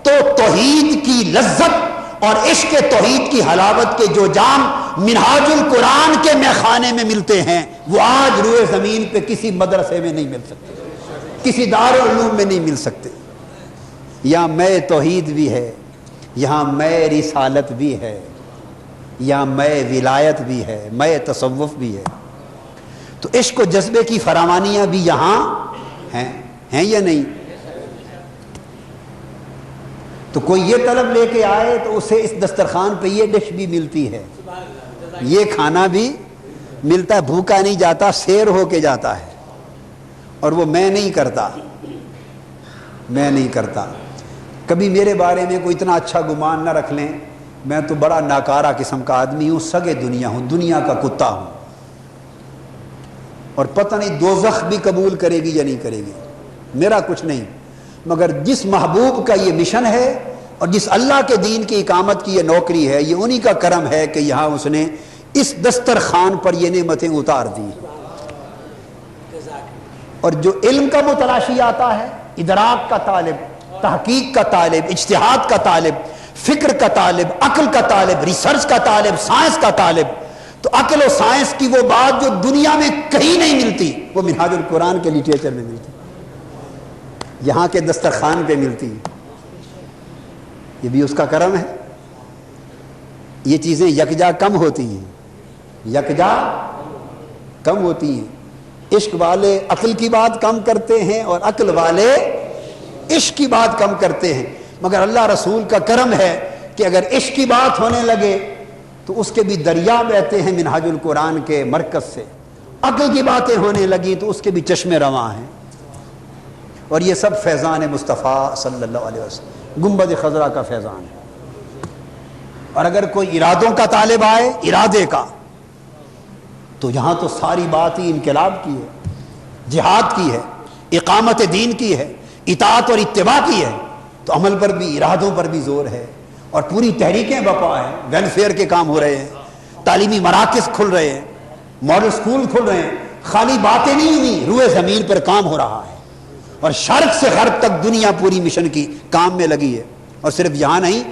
Speaker 1: تو توحید کی لذت اور عشق توحید کی حلاوت کے جو جام منہاج القرآن کے میخانے میں ملتے ہیں وہ آج روئے زمین پہ کسی مدرسے میں نہیں مل سکتے، کسی دارالعلوم میں نہیں مل سکتے۔ یہاں میں توحید بھی ہے، یہاں میں رسالت بھی ہے، یہاں میں ولایت بھی ہے، میں تصوف بھی ہے۔ تو عشق و جذبے کی فراوانیاں بھی یہاں ہیں یا نہیں؟ تو کوئی یہ طلب لے کے آئے تو اسے اس دسترخوان پہ یہ ڈش بھی ملتی ہے، یہ کھانا بھی ملتا ہے، بھوکا نہیں جاتا، سیر ہو کے جاتا ہے۔ اور وہ میں نہیں کرتا۔ کبھی میرے بارے میں کوئی اتنا اچھا گمان نہ رکھ لیں، میں تو بڑا ناکارہ قسم کا آدمی ہوں، سگے دنیا ہوں، دنیا کا کتا ہوں، اور پتہ نہیں دوزخ بھی قبول کرے گی یا نہیں کرے گی، میرا کچھ نہیں۔ مگر جس محبوب کا یہ مشن ہے اور جس اللہ کے دین کی اقامت کی یہ نوکری ہے، یہ انہی کا کرم ہے کہ یہاں اس نے اس دسترخوان پر یہ نعمتیں اتار دی۔ اور جو علم کا متلاشی آتا ہے، ادراک کا طالب، تحقیق کا طالب، اجتہاد کا طالب، فکر کا طالب، عقل کا طالب، ریسرچ کا طالب، سائنس کا طالب، تو عقل و سائنس کی وہ بات جو دنیا میں کہیں نہیں ملتی وہ منہاج القرآن کے لٹریچر میں ملتی، یہاں کے دسترخوان پہ ملتی۔ یہ بھی اس کا کرم ہے۔ یہ چیزیں یکجا کم ہوتی ہیں، یکجا کم ہوتی ہیں۔ عشق والے عقل کی بات کم کرتے ہیں اور عقل والے عشق کی بات کم کرتے ہیں، مگر اللہ رسول کا کرم ہے کہ اگر عشق کی بات ہونے لگے تو اس کے بھی دریا بہتے ہیں منہاج القرآن کے مرکز سے، عقل کی باتیں ہونے لگی تو اس کے بھی چشمے رواں ہیں۔ اور یہ سب فیضان مصطفیٰ صلی اللہ علیہ وسلم، گنبد خضرا کا فیضان ہے۔ اور اگر کوئی ارادوں کا طالب آئے، ارادے کا، تو یہاں تو ساری بات ہی انقلاب کی ہے، جہاد کی ہے، اقامت دین کی ہے، اطاعت اور اتباع کی ہے۔ تو عمل پر بھی، ارادوں پر بھی زور ہے، اور پوری تحریکیں بپا ہیں، ویلفیئر کے کام ہو رہے ہیں، تعلیمی مراکز کھل رہے ہیں، ماڈل سکول کھل رہے ہیں، خالی باتیں نہیں ہوئی، روئے زمین پر کام ہو رہا ہے، اور شرق سے غرب تک دنیا پوری مشن کی کام میں لگی ہے۔ اور صرف یہاں نہیں،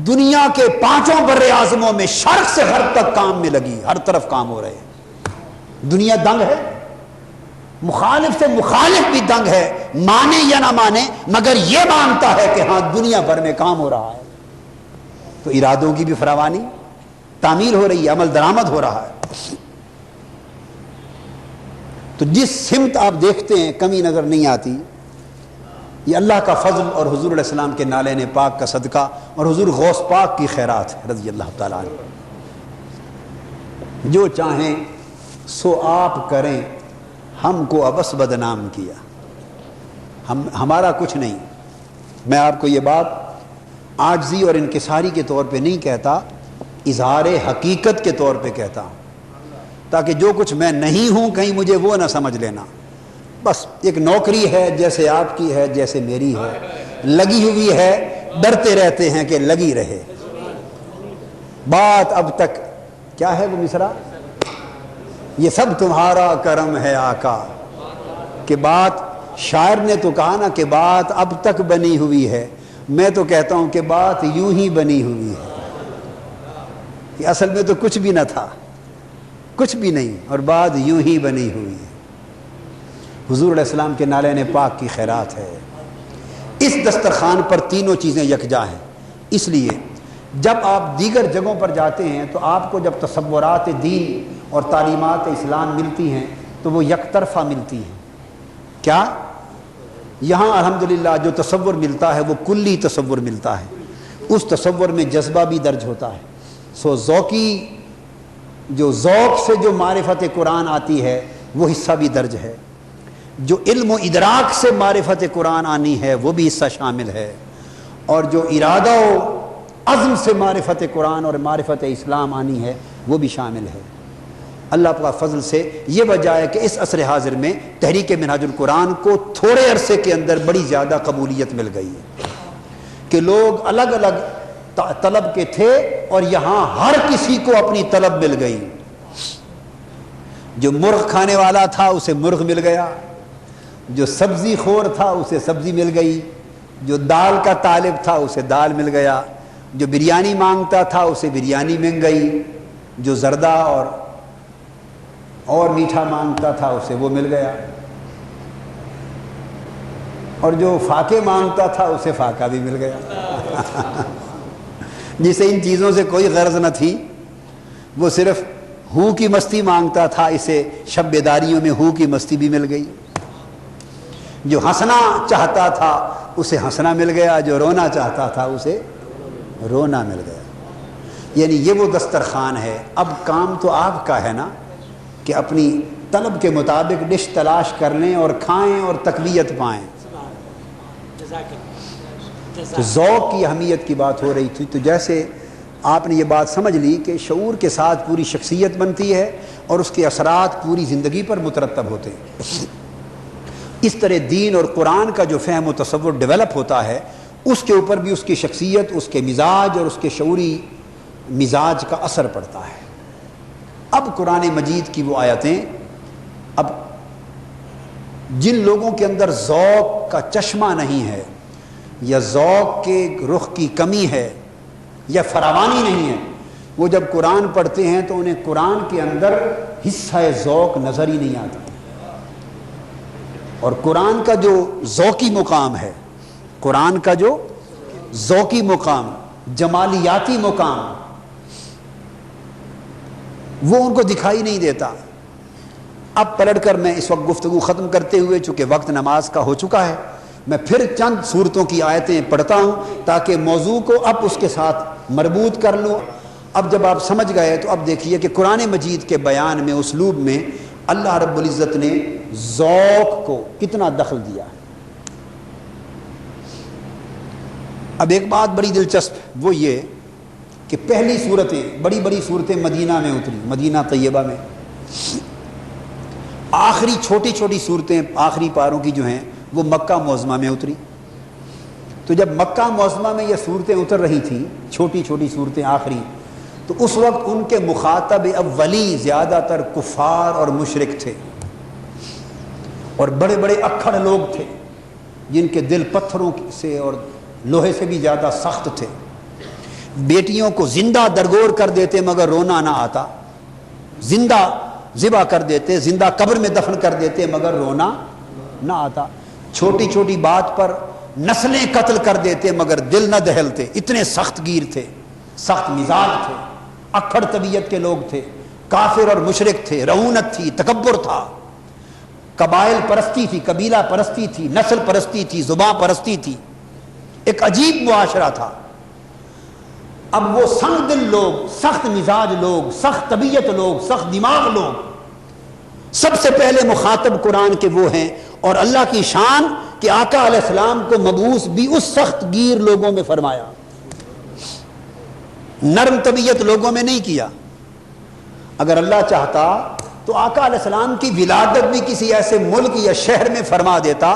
Speaker 1: دنیا کے 5 بر اعظموں میں شرق سے غرب تک کام میں لگی، ہر طرف کام ہو رہے ہیں۔ دنیا دنگ ہے، مخالف سے مخالف بھی دنگ ہے، مانے یا نہ مانے، مگر یہ مانتا ہے کہ ہاں دنیا بھر میں کام ہو رہا ہے۔ تو ارادوں کی بھی فراوانی، تعمیل ہو رہی ہے، عمل درآمد ہو رہا ہے۔ تو جس سمت آپ دیکھتے ہیں کمی نظر نہیں آتی، یہ اللہ کا فضل اور حضور علیہ السلام کے نالین پاک کا صدقہ اور حضور غوث پاک کی خیرات ہے رضی اللہ تعالیٰ عنہ۔ جو چاہیں سو آپ کریں، ہم کو ابس بدنام کیا، ہمارا کچھ نہیں۔ میں آپ کو یہ بات عاجزی اور انکساری کے طور پہ نہیں کہتا، اظہار حقیقت کے طور پہ کہتا ہوں، تاکہ جو کچھ میں نہیں ہوں کہیں مجھے وہ نہ سمجھ لینا. بس ایک نوکری ہے جیسے آپ کی ہے، جیسے میری ہے، لگی ہوئی ہے، ڈرتے رہتے ہیں کہ لگی رہے. بات اب تک کیا ہے وہ مصرع، یہ سب تمہارا کرم ہے آقا. کہ بات شاعر نے تو کہا نا کہ بات اب تک بنی ہوئی ہے، میں تو کہتا ہوں کہ بات یوں ہی بنی ہوئی ہے. کہ اصل میں تو کچھ بھی نہ تھا، کچھ بھی نہیں، اور بات یوں ہی بنی ہوئی ہے. حضور علیہ السلام کے نالین پاک کی خیرات ہے. اس دسترخوان پر تینوں چیزیں یکجا ہیں. اس لیے جب آپ دیگر جگہوں پر جاتے ہیں تو آپ کو جب تصورات دین اور تعلیمات اسلام ملتی ہیں تو وہ یک طرفہ ملتی ہیں. کیا؟ یہاں الحمدللہ جو تصور ملتا ہے وہ کلی تصور ملتا ہے. اس تصور میں جذبہ بھی درج ہوتا ہے. سو ذوقی جو ذوق سے جو معرفت قرآن آتی ہے وہ حصہ بھی درج ہے. جو علم و ادراک سے معرفت قرآن آنی ہے وہ بھی حصہ شامل ہے. اور جو ارادہ و عزم سے معرفت قرآن اور معرفت اسلام آنی ہے وہ بھی شامل ہے. اللہ کا فضل سے یہ وجہ ہے کہ اس عصر حاضر میں تحریک منہاج القرآن کو تھوڑے عرصے کے اندر بڑی زیادہ قبولیت مل گئی ہے کہ لوگ الگ الگ طلب کے تھے اور یہاں ہر کسی کو اپنی طلب مل گئی. جو مرغ کھانے والا تھا اسے مرغ مل گیا، جو سبزی خور تھا اسے سبزی مل گئی، جو دال کا طالب تھا اسے دال مل گیا، جو بریانی مانگتا تھا اسے بریانی مل گئی، جو زردہ اور میٹھا مانگتا تھا اسے وہ مل گیا، اور جو فاقے مانگتا تھا اسے فاقہ بھی مل گیا. جسے ان چیزوں سے کوئی غرض نہ تھی، وہ صرف ہو کی مستی مانگتا تھا، اسے شب بیداریوں میں ہو کی مستی بھی مل گئی. جو ہنسنا چاہتا تھا اسے ہنسنا مل گیا، جو رونا چاہتا تھا اسے رونا مل گیا. یعنی یہ وہ دسترخوان ہے. اب کام تو آپ کا ہے نا کہ اپنی طلب کے مطابق ڈش تلاش کر لیں اور کھائیں اور تقویت پائیں. تو ذوق کی اہمیت کی بات ہو رہی تھی. تو جیسے آپ نے یہ بات سمجھ لی کہ شعور کے ساتھ پوری شخصیت بنتی ہے اور اس کے اثرات پوری زندگی پر مترتب ہوتے ہیں، اس طرح دین اور قرآن کا جو فہم و تصور ڈیولپ ہوتا ہے اس کے اوپر بھی اس کی شخصیت، اس کے مزاج اور اس کے شعوری مزاج کا اثر پڑتا ہے. اب قرآن مجید کی وہ آیتیں، اب جن لوگوں کے اندر ذوق کا چشمہ نہیں ہے یا ذوق کے رخ کی کمی ہے یا فراوانی نہیں ہے، وہ جب قرآن پڑھتے ہیں تو انہیں قرآن کے اندر حصہ ذوق نظر ہی نہیں آتا. اور قرآن کا جو ذوقی مقام ہے، قرآن کا جو ذوقی مقام، جمالیاتی مقام، وہ ان کو دکھائی نہیں دیتا. اب پلٹ کر میں اس وقت گفتگو ختم کرتے ہوئے، چونکہ وقت نماز کا ہو چکا ہے، میں پھر چند صورتوں کی آیتیں پڑھتا ہوں تاکہ موضوع کو اب اس کے ساتھ مربوط کر لوں. اب جب آپ سمجھ گئے تو اب دیکھیے کہ قرآن مجید کے بیان میں، اسلوب میں اللہ رب العزت نے ذوق کو کتنا دخل دیا. اب ایک بات بڑی دلچسپ وہ یہ کہ پہلی صورتیں، بڑی بڑی صورتیں مدینہ میں اتری، مدینہ طیبہ میں. آخری چھوٹی چھوٹی صورتیں، آخری پاروں کی جو ہیں وہ مکہ معظمہ میں اتری. تو جب مکہ معظمہ میں یہ صورتیں اتر رہی تھیں، چھوٹی چھوٹی صورتیں آخری، تو اس وقت ان کے مخاطب اولی زیادہ تر کفار اور مشرک تھے، اور بڑے بڑے اکھڑ لوگ تھے جن کے دل پتھروں سے اور لوہے سے بھی زیادہ سخت تھے. بیٹیوں کو زندہ درگور کر دیتے مگر رونا نہ آتا، زندہ ذبح کر دیتے، زندہ قبر میں دفن کر دیتے مگر رونا نہ آتا. چھوٹی چھوٹی بات پر نسلیں قتل کر دیتے مگر دل نہ دہلتے. اتنے سخت گیر تھے، سخت مزاج تھے، اکھڑ طبیعت کے لوگ تھے، کافر اور مشرک تھے، رعونت تھی، تکبر تھا، قبائل پرستی تھی، قبیلہ پرستی تھی، نسل پرستی تھی، زباں پرستی تھی. ایک عجیب معاشرہ تھا. اب وہ سنگ دل لوگ، سخت مزاج لوگ، سخت طبیعت لوگ، سخت دماغ لوگ، سب سے پہلے مخاطب قرآن کے وہ ہیں. اور اللہ کی شان کہ آقا علیہ السلام کو مبعوث بھی اس سخت گیر لوگوں میں فرمایا. نرم طبیعت لوگوں میں نہیں کیا. اگر اللہ چاہتا تو آقا علیہ السلام کی ولادت بھی کسی ایسے ملک یا شہر میں فرما دیتا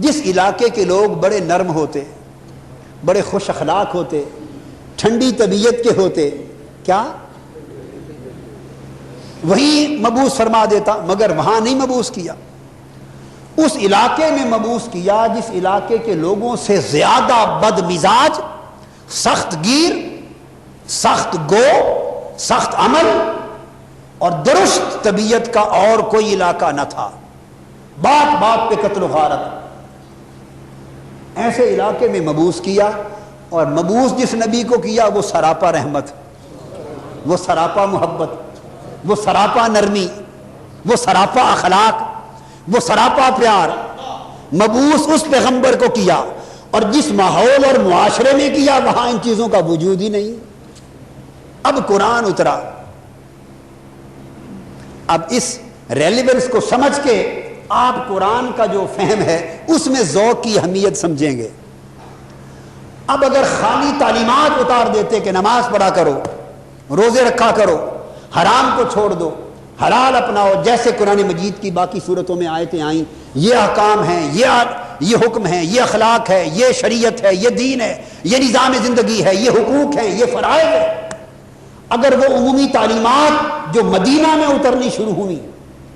Speaker 1: جس علاقے کے لوگ بڑے نرم ہوتے, بڑے خوش اخلاق ہوتے, ٹھنڈی طبیعت کے ہوتے, کیا وہی مبعوث فرما دیتا. مگر وہاں نہیں مبعوث کیا, اس علاقے میں مبعوث کیا جس علاقے کے لوگوں سے زیادہ بد مزاج, سخت گیر, سخت گو, سخت عمل اور درست طبیعت کا اور کوئی علاقہ نہ تھا. بات بات پہ قتل و غارت. ایسے علاقے میں مبعوث کیا, اور مبعوث جس نبی کو کیا وہ سراپا رحمت, وہ سراپا محبت, وہ سراپا نرمی, وہ سراپا اخلاق, وہ سراپا پیار. مبعوث اس پیغمبر کو کیا, اور جس ماحول اور معاشرے میں کیا وہاں ان چیزوں کا وجود ہی نہیں. اب قرآن اترا, اب اس ریلیونس کو سمجھ کے آپ قرآن کا جو فہم ہے اس میں ذوق کی اہمیت سمجھیں گے. اب اگر خالی تعلیمات اتار دیتے کہ نماز پڑھا کرو, روزے رکھا کرو, حرام کو چھوڑ دو, حلال اپناؤ, جیسے قرآن مجید کی باقی صورتوں میں آیتیں آئیں, یہ احکام ہیں, یہ حکم ہیں, یہ اخلاق ہے, یہ شریعت ہے, یہ دین ہے, یہ نظام زندگی ہے, یہ حقوق ہیں, یہ فرائض ہے. اگر وہ عمومی تعلیمات جو مدینہ میں اترنی شروع ہوئی,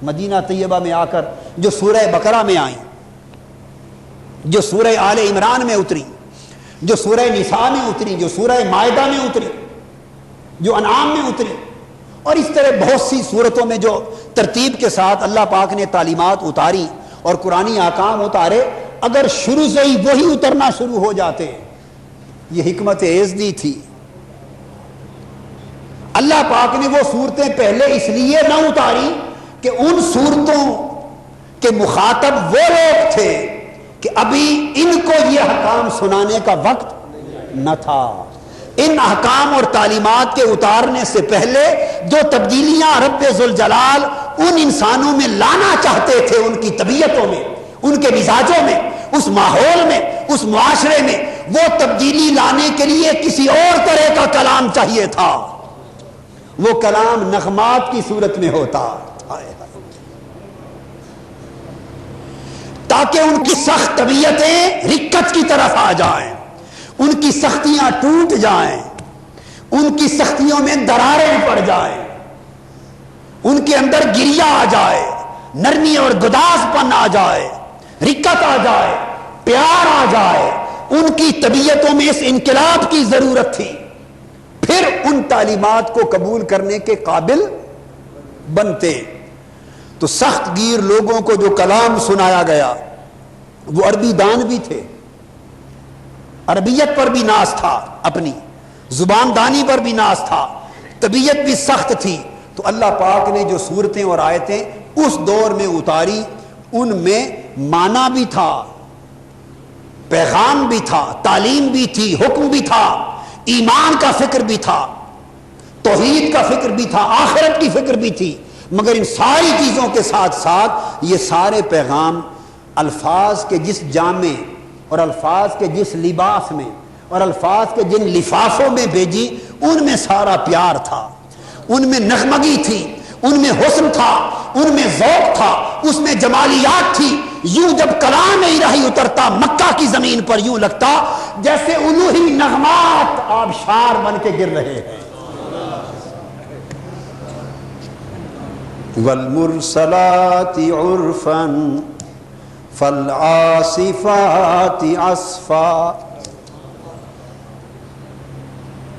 Speaker 1: مدینہ طیبہ میں آ کر جو سورہ بقرہ میں آئیں, جو سورہ آل عمران میں اتری, جو سورہ نساء میں اتری, جو سورہ مائدہ میں اتری, جو انعام میں اتری, اور اس طرح بہت سی صورتوں میں جو ترتیب کے ساتھ اللہ پاک نے تعلیمات اتاری اور قرآنی احکام اتارے, اگر شروع سے ہی وہی اترنا شروع ہو جاتے, یہ حکمت عزتی تھی. اللہ پاک نے وہ صورتیں پہلے اس لیے نہ اتاری کہ ان صورتوں کے مخاطب وہ لوگ تھے کہ ابھی ان کو یہ احکام سنانے کا وقت نہ تھا. ان احکام اور تعلیمات کے اتارنے سے پہلے جو تبدیلیاں رب ذوالجلال ان انسانوں میں لانا چاہتے تھے, ان کی طبیعتوں میں, ان کے مزاجوں میں, اس ماحول میں, اس معاشرے میں, وہ تبدیلی لانے کے لیے کسی اور طرح کا کلام چاہیے تھا. وہ کلام نغمات کی صورت میں ہوتا تاکہ ان کی سخت طبیعتیں رکت کی طرف آ جائیں, ان کی سختیاں ٹوٹ جائیں, ان کی سختیوں میں دراریں پڑ جائیں, ان کے اندر گریہ آ جائے, نرمی اور گداز پن آ جائے, رکت آ جائے, پیار آ جائے. ان کی طبیعتوں میں اس انقلاب کی ضرورت تھی. پھر ان تعلیمات کو قبول کرنے کے قابل بنتے. تو سخت گیر لوگوں کو جو کلام سنایا گیا وہ عربی دان بھی تھے, عربیت پر بھی ناز تھا, اپنی زبان دانی پر بھی ناز تھا, طبیعت بھی سخت تھی. تو اللہ پاک نے جو صورتیں اور آیتیں اس دور میں اتاری ان میں معنی بھی تھا, پیغام بھی تھا, تعلیم بھی تھی, حکم بھی تھا, ایمان کا فکر بھی تھا, توحید کا فکر بھی تھا, آخرت کی فکر بھی تھی. مگر ان ساری چیزوں کے ساتھ ساتھ یہ سارے پیغام الفاظ کے جس جامے اور الفاظ کے جس لباس میں اور الفاظ کے جن لفافوں میں بھیجی ان میں سارا پیار تھا, ان میں نغمگی تھی, ان میں حسن تھا, ان میں ذوق تھا, اس میں جمالیات تھی. یوں جب کلام الہی اترتا مکہ کی زمین پر یوں لگتا جیسے الوہی نغمات آبشار بن کے گر رہے ہیں.
Speaker 2: والمرسلات عرفا فالعاصفات عصفا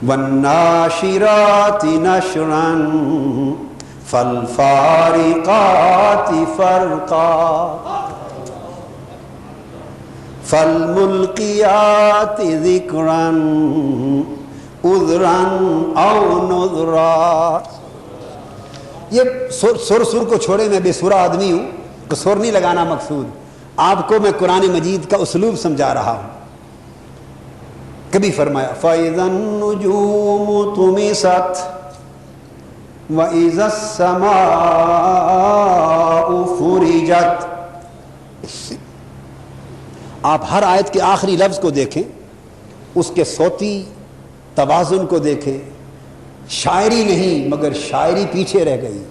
Speaker 2: والناشرات نشرا فالفارقات فرقا فالملقيات ذكرا عذرا او نذرا.
Speaker 1: یہ سر کو چھوڑے, میں بے سرا آدمی ہوں تو سر نہیں لگانا مقصود. آپ کو میں قرآن مجید کا اسلوب سمجھا رہا ہوں. کبھی فرمایا
Speaker 2: فَإِذَا النُّجُومُ طُمِسَتْ وَإِذَا السَّمَاءُ فُرِجَتْ.
Speaker 1: آپ ہر آیت کے آخری لفظ کو دیکھیں, اس کے صوتی توازن کو دیکھیں, شاعری نہیں مگر شاعری پیچھے رہ گئی.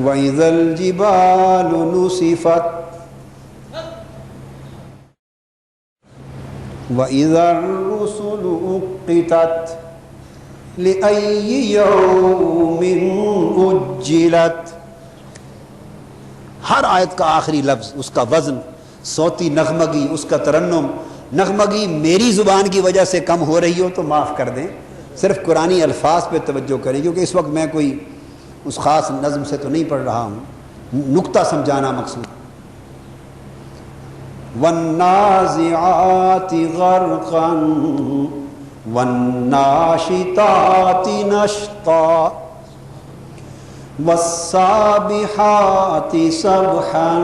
Speaker 2: وَإِذَا الْجِبَالُ نُسِفَتْ وَإِذَا الرُّسُلُ أُقِّتَتْ لِأَيِّ يَوْمٍ أُجِّلَتْ.
Speaker 1: ہر آیت کا آخری لفظ، اس کا وزن، صوتی نغمگی، اس کا ترنم. نغمگی میری زبان کی وجہ سے کم ہو رہی ہو تو معاف کر دیں، صرف قرآنی الفاظ پہ توجہ کریں، کیونکہ اس وقت میں کوئی اس خاص نظم سے تو نہیں پڑھ رہا ہوں، نکتہ سمجھانا مقصود.
Speaker 2: وَالنَّازِعَاتِ غَرْقًا وَالنَّاشِطَاتِ نَشْطًا وَالسَّابِحَاتِ سَبْحًا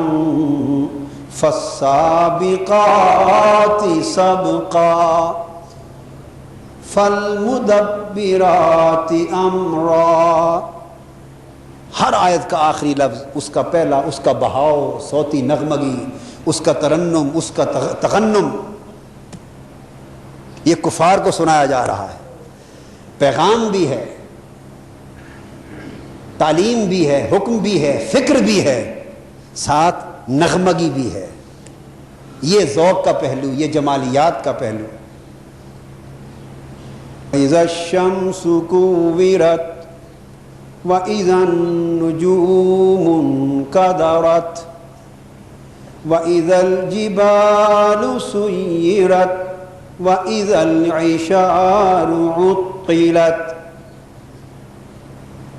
Speaker 2: فَالسَّابِقَاتِ سَبْقًا فَالْمُدَبِّرَاتِ أَمْرًا. ہر آیت کا آخری لفظ، اس کا پہلا، اس کا بہاؤ، صوتی نغمگی، اس کا ترنم، اس کا تغنم، یہ کفار کو سنایا جا رہا ہے. پیغام بھی ہے، تعلیم بھی ہے، حکم بھی ہے، فکر بھی ہے، ساتھ نغمگی بھی ہے. یہ ذوق کا پہلو، یہ جمالیات کا پہلو. وَإِذَا الشَّمْسُ كُوِّرَتْ وَإِذَا النُّجُومُ انكَدَرَتْ وَإِذَا الْجِبَالُ سُيِّرَتْ وَإِذَا الْعِشَارُ عُطِّلَتْ.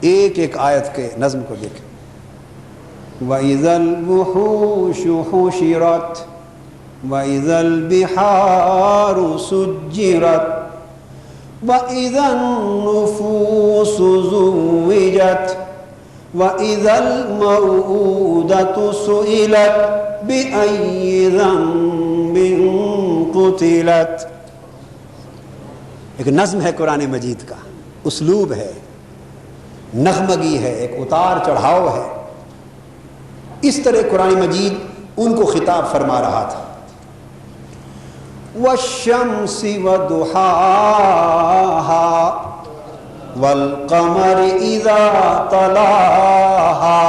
Speaker 1: ایک ایک آیت کے نظم کو دیکھیں.
Speaker 2: وَإِذَا الْوُحُوشُ حُشِرَتْ وَإِذَا الْبِحَارُ سُجِّرَتْ وَإِذَا النُّفُوسُ زُوِّجَتْ وَإِذَا الْمَوْءُودَةُ سُئِلَتْ بِأَيِّ ذَنبٍ قُتِلَتْ.
Speaker 1: ایک نظم ہے قرآن مجید کا، اسلوب ہے، نغمگی ہے، ایک اتار چڑھاؤ ہے. اس طرح قرآن مجید ان کو خطاب فرما رہا تھا.
Speaker 2: وَالشَّمْسِ وَضُحَاهَا وَالْقَمَرِ إِذَا تَلَاهَا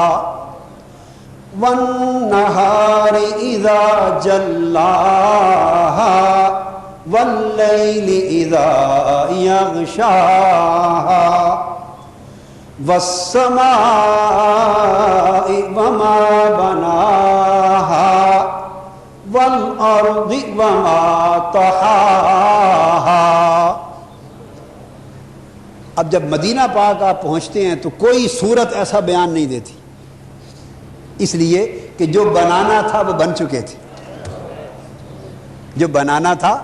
Speaker 2: وَالنَّهَارِ إِذَا جَلَّاهَا وَاللَّيْلِ إِذَا يَغْشَاهَا وَالسَّمَاءِ وَمَا بَنَاهَا وَالْأَرْضِ وَمَا طَحَاهَا.
Speaker 1: اب جب مدینہ پاک آپ پہنچتے ہیں تو کوئی صورت ایسا بیان نہیں دیتی، اس لیے کہ جو بنانا تھا وہ بن چکے تھے، جو بنانا تھا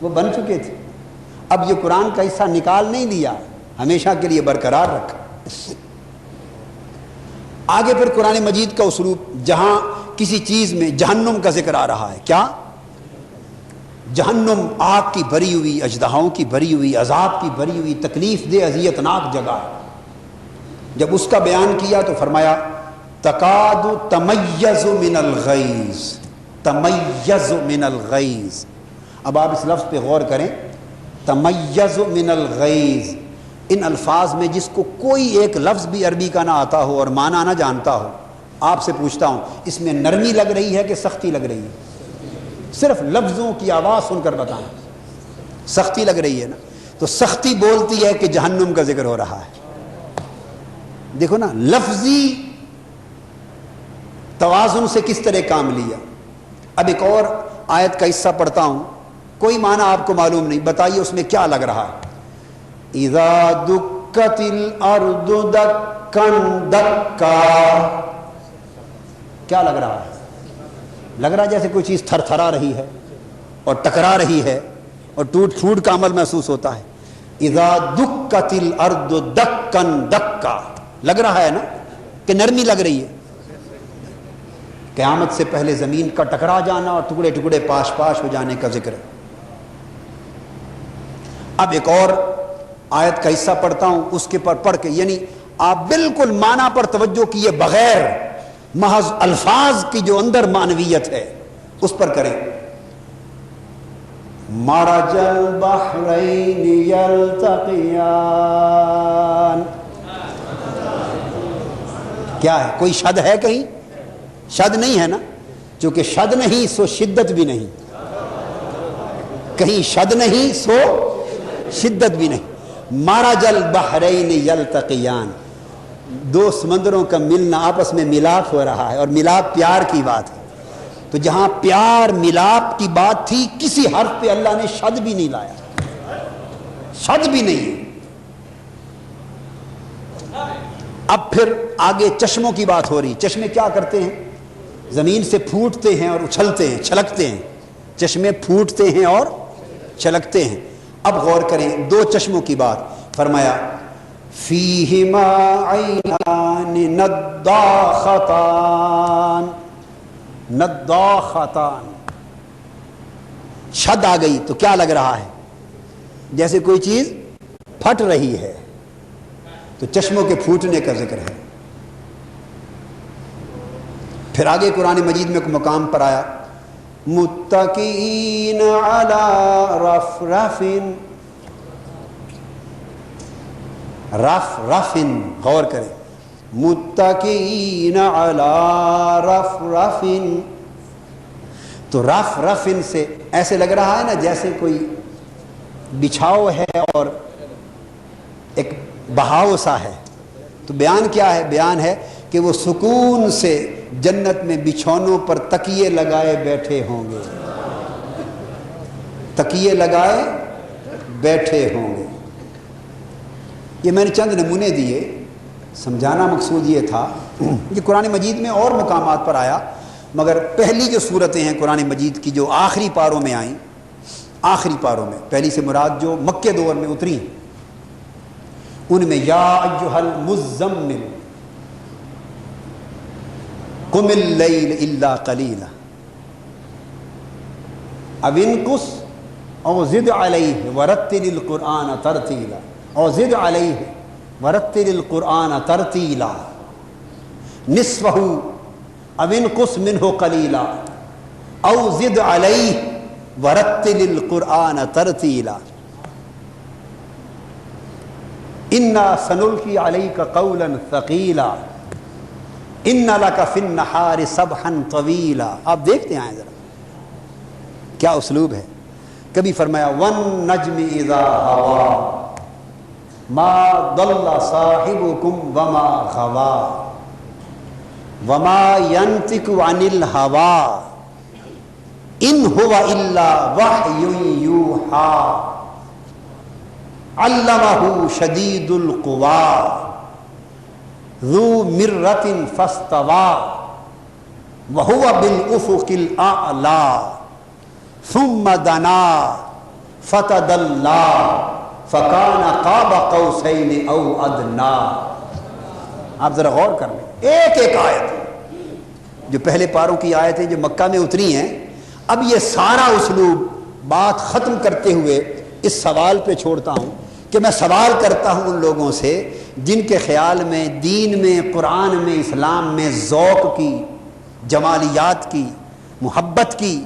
Speaker 1: وہ بن چکے تھے. اب یہ قرآن کا حصہ نکال نہیں لیا، ہمیشہ کے لیے برقرار رکھا. آگے پھر قرآن مجید کا اسلوب، جہاں کسی چیز میں جہنم کا ذکر آ رہا ہے، کیا جہنم آگ کی بھری ہوئی، اژدہاؤں کی بھری ہوئی، عذاب کی بھری ہوئی، تکلیف دہ اذیت ناک جگہ ہے. جب اس کا بیان کیا تو فرمایا تکاد تمیز من الغیظ، تمیز من الغیظ. اب آپ اس لفظ پہ غور کریں، تمیز من الغیظ. ان الفاظ میں جس کو کوئی ایک لفظ بھی عربی کا نہ آتا ہو اور معنی نہ جانتا ہو، آپ سے پوچھتا ہوں اس میں نرمی لگ رہی ہے کہ سختی لگ رہی ہے؟ صرف لفظوں کی آواز سن کر بتائیں. سختی لگ رہی ہے نا؟ تو سختی بولتی ہے کہ جہنم کا ذکر ہو رہا ہے. دیکھو نا لفظی توازن سے کس طرح کام لیا. اب ایک اور آیت کا حصہ پڑھتا ہوں، کوئی معنی آپ کو معلوم نہیں، بتائیے اس میں کیا لگ رہا ہے.
Speaker 2: اذا دکت الارض دکا دکا.
Speaker 1: کیا لگ رہا ہے؟ لگ رہا جیسے کوئی چیز تھر تھرا رہی ہے اور ٹکرا رہی ہے اور ٹوٹ پھوٹ کا عمل محسوس ہوتا ہے. اذا دکت الارض دکا دکا، لگ رہا ہے نا کہ نرمی لگ رہی ہے. قیامت سے پہلے زمین کا ٹکرا جانا اور ٹکڑے ٹکڑے پاش پاش ہو جانے کا ذکر ہے. اب ایک اور آیت کا حصہ پڑھتا ہوں، اس کے پر پڑھ کے، یعنی آپ بالکل معنی پر توجہ کیے بغیر محض الفاظ کی جو اندر معنویت ہے اس پر کریں. مرج البحرین یلتقیان. کیا ہے؟ کوئی شد ہے کہیں؟ شد نہیں ہے نا، چونکہ شد نہیں سو شدت بھی نہیں، کہیں شد نہیں سو شدت بھی نہیں. مرج البحرین یلتقیان، دو سمندروں کا ملنا، آپس میں ملاپ ہو رہا ہے، اور ملاپ پیار کی بات ہے. تو جہاں پیار ملاپ کی بات تھی، کسی حرف پہ اللہ نے شد بھی نہیں لایا، شد بھی نہیں. اب پھر آگے چشموں کی بات ہو رہی. چشمے کیا کرتے ہیں؟ زمین سے پھوٹتے ہیں اور اچھلتے ہیں، چھلکتے ہیں. چشمے پھوٹتے ہیں اور چھلکتے ہیں. اب غور کریں، دو چشموں کی بات. فرمایا فیہما عینان نضاختان. نضاختان، شد آ گئی تو کیا لگ رہا ہے؟ جیسے کوئی چیز پھٹ رہی ہے. تو چشموں کے پھوٹنے کا ذکر ہے. پھر آگے قرآن مجید میں ایک مقام پر آیا متکئین علی رفرف. رفرف، غور کریں، متکئین علی رفرف. تو رفرف سے ایسے لگ رہا ہے نا جیسے کوئی بچھاؤ ہے اور ایک بہاؤ سا ہے. تو بیان کیا ہے؟ بیان ہے کہ وہ سکون سے جنت میں بچھونوں پر تکیے لگائے بیٹھے ہوں گے، تکیے لگائے بیٹھے ہوں گے. یہ میں نے چند نمونے دیے، سمجھانا مقصود یہ تھا. یہ قرآن مجید میں اور مقامات پر آیا، مگر پہلی جو صورتیں ہیں قرآن مجید کی جو آخری پاروں میں آئیں، آخری پاروں میں، پہلی سے مراد جو مکے دور میں اتری، ان میں یا ایھا المزمل قم اللیل الا قلیلا او انقص او زد علیہ ورتل القرآن ترتیلا. او زد علیہ ورتل القرآن ترتیلا نصفہ او انقص منہ قلیلا او زد علیہ ورتل القرآن ترتیلا. انا سنلقی علیک قولا ثقیلا ان لک فی النہار سبحا طویلا. آپ دیکھتے ہیں ذرا کیا اسلوب ہے. کبھی فرمایا والنجم اذا ہوا ما ضل صاحبکم وما غوا وما ينطق عن الہوا ان هو الا وحی یوحی علمہ شدید القوا ذو مرۃ فاستوى وهو بالافق الاعلی ثم دنا فتدلی فکان قاب قوسین او ادنی. آپ ذرا غور کر لیں، ایک ایک آیت جو پہلے پاروں کی آیتیں جو مکہ میں اتری ہیں. اب یہ سارا اسلوب بات ختم کرتے ہوئے اس سوال پہ چھوڑتا ہوں کہ میں سوال کرتا ہوں ان لوگوں سے جن کے خیال میں دین میں، قرآن میں، اسلام میں ذوق کی، جمالیات کی، محبت کی،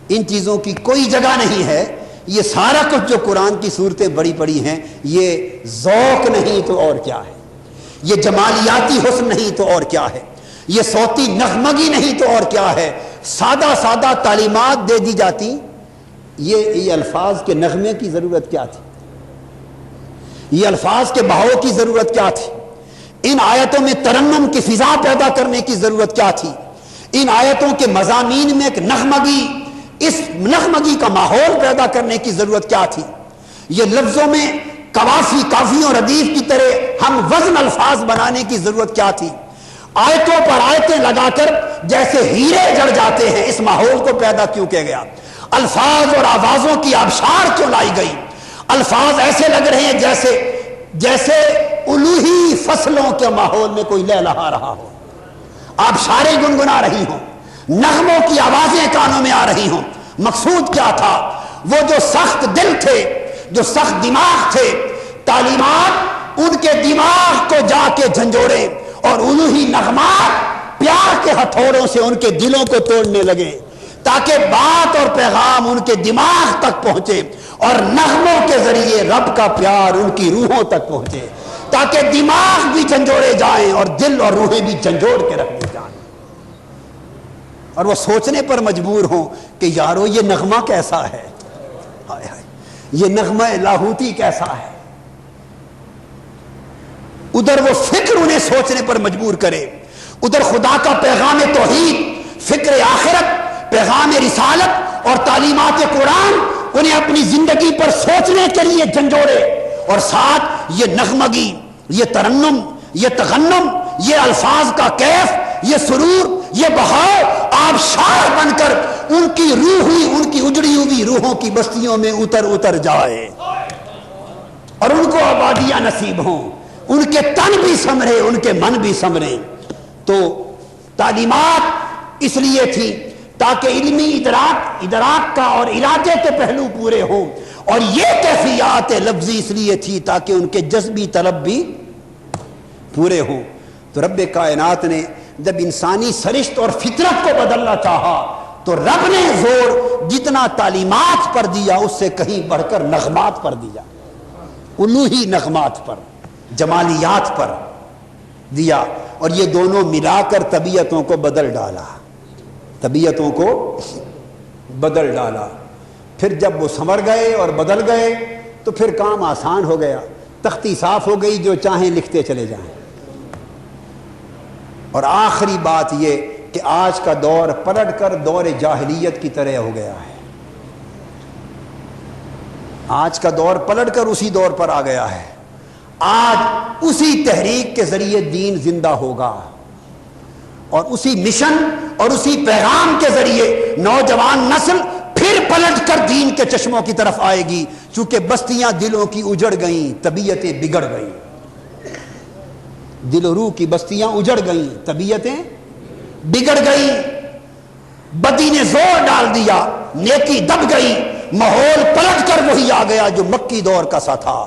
Speaker 1: ان چیزوں کی کوئی جگہ نہیں ہے. یہ سارا کچھ جو قرآن کی صورتیں بڑی بڑی ہیں، یہ ذوق نہیں تو اور کیا ہے، یہ جمالیاتی حسن نہیں تو اور کیا ہے، یہ صوتی نغمگی نہیں تو اور کیا ہے. سادہ سادہ تعلیمات دے دی جاتی. یہ الفاظ کے نغمے کی ضرورت کیا تھی؟ یہ الفاظ کے بہاؤ کی ضرورت کیا تھی؟ ان آیتوں میں ترنم کی فضا پیدا کرنے کی ضرورت کیا تھی؟ ان آیتوں کے مضامین میں ایک نغمگی، اس نغمگی کا ماحول پیدا کرنے کی ضرورت کیا تھی؟ یہ لفظوں میں قوافی، کافیوں، ردیف کی طرح ہم وزن الفاظ بنانے کی ضرورت کیا تھی؟ آیتوں پر آیتیں لگا کر جیسے ہیرے جڑ جاتے ہیں، اس ماحول کو پیدا کیوں کیا گیا؟ الفاظ اور آوازوں کی آبشار کیوں لائی گئی؟ الفاظ ایسے لگ رہے ہیں جیسے الوہی فصلوں کے ماحول میں کوئی لہلہا رہا ہو، آبشاریں گنگنا رہی ہوں، نغموں کی آوازیں کانوں میں آ رہی ہوں. مقصود کیا تھا؟ وہ جو سخت دل تھے، جو سخت دماغ تھے، تعلیمات ان کے دماغ کو جا کے جھنجھوڑے اور الوہی نغمات پیار کے ہتھوڑوں سے ان کے دلوں کو توڑنے لگے.
Speaker 2: تاکہ بات اور پیغام ان کے دماغ تک پہنچے اور نغموں کے ذریعے رب کا پیار ان کی روحوں تک پہنچے، تاکہ دماغ بھی جھنجھوڑے جائیں اور دل اور روحیں بھی جھنجھوڑ کے رکھ دی جائیں، اور وہ سوچنے پر مجبور ہوں کہ یارو یہ نغمہ کیسا ہے، ہائے ہائے یہ نغمہ لاہوتی کیسا ہے۔ ادھر وہ فکر انہیں سوچنے پر مجبور کرے، ادھر خدا کا پیغام توحید، فکر آخرت، پیغام رسالت اور تعلیمات قرآن انہیں اپنی زندگی پر سوچنے کے لیے جھنجھوڑے، اور ساتھ یہ نغمگی، یہ ترنم، یہ تغنم، یہ الفاظ کا کیف، یہ سرور، یہ بہاؤ آبشار بن کر ان کی روحی، ان کی اجڑی ہوئی روحوں کی بستیوں میں اتر جائے اور ان کو آبادیاں نصیب ہوں، ان کے تن بھی سمرے، ان کے من بھی سمرے۔ تو تعلیمات اس لیے تھی تاکہ علمی ادراک کا اور ارادے کے پہلو پورے ہوں، اور یہ کیفیات لفظی اس لیے تھی تاکہ ان کے جذبی طلب بھی پورے ہوں۔ تو رب کائنات نے جب انسانی سرشت اور فطرت کو بدلنا چاہا تو رب نے زور جتنا تعلیمات پر دیا اس سے کہیں بڑھ کر نغمات پر دیا، الوہی نغمات پر، جمالیات پر دیا، اور یہ دونوں ملا کر طبیعتوں کو بدل ڈالا، طبیعتوں کو بدل ڈالا۔ پھر جب وہ سنور گئے اور بدل گئے تو پھر کام آسان ہو گیا، تختی صاف ہو گئی، جو چاہیں لکھتے چلے جائیں۔ اور آخری بات یہ کہ آج کا دور پلٹ کر دور جاہلیت کی طرح ہو گیا ہے، آج کا دور پلٹ کر اسی دور پر آ گیا ہے۔ آج اسی تحریک کے ذریعے دین زندہ ہوگا، اور اسی مشن اور اسی پیغام کے ذریعے نوجوان نسل پھر پلٹ کر دین کے چشموں کی طرف آئے گی، چونکہ بستیاں دلوں کی اجڑ گئیں، طبیعتیں بگڑ گئیں، دل و روح کی بستیاں اجڑ گئیں، طبیعتیں بگڑ گئیں، بدی نے زور ڈال دیا، نیکی دب گئی، ماحول پلٹ کر وہی آ گیا جو مکی دور کا سا تھا۔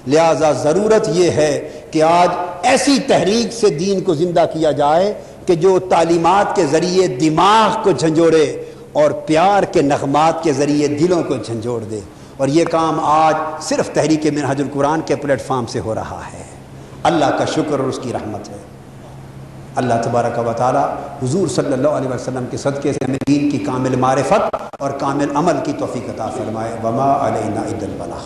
Speaker 2: لہذا ضرورت یہ ہے کہ آج ایسی تحریک سے دین کو زندہ کیا جائے کہ جو تعلیمات کے ذریعے دماغ کو جھنجھوڑے اور پیار کے نغمات کے ذریعے دلوں کو جھنجھوڑ دے، اور یہ کام آج صرف تحریک منہاج القرآن کے پلیٹ فارم سے ہو رہا ہے۔ اللہ کا شکر اور اس کی رحمت ہے۔ اللہ تبارک و تعالی حضور صلی اللہ علیہ وسلم کے صدقے سے ہمیں دین کی کامل معرفت اور کامل عمل کی توفیق عطا فرمائے۔ وما علینا الا البلاغ۔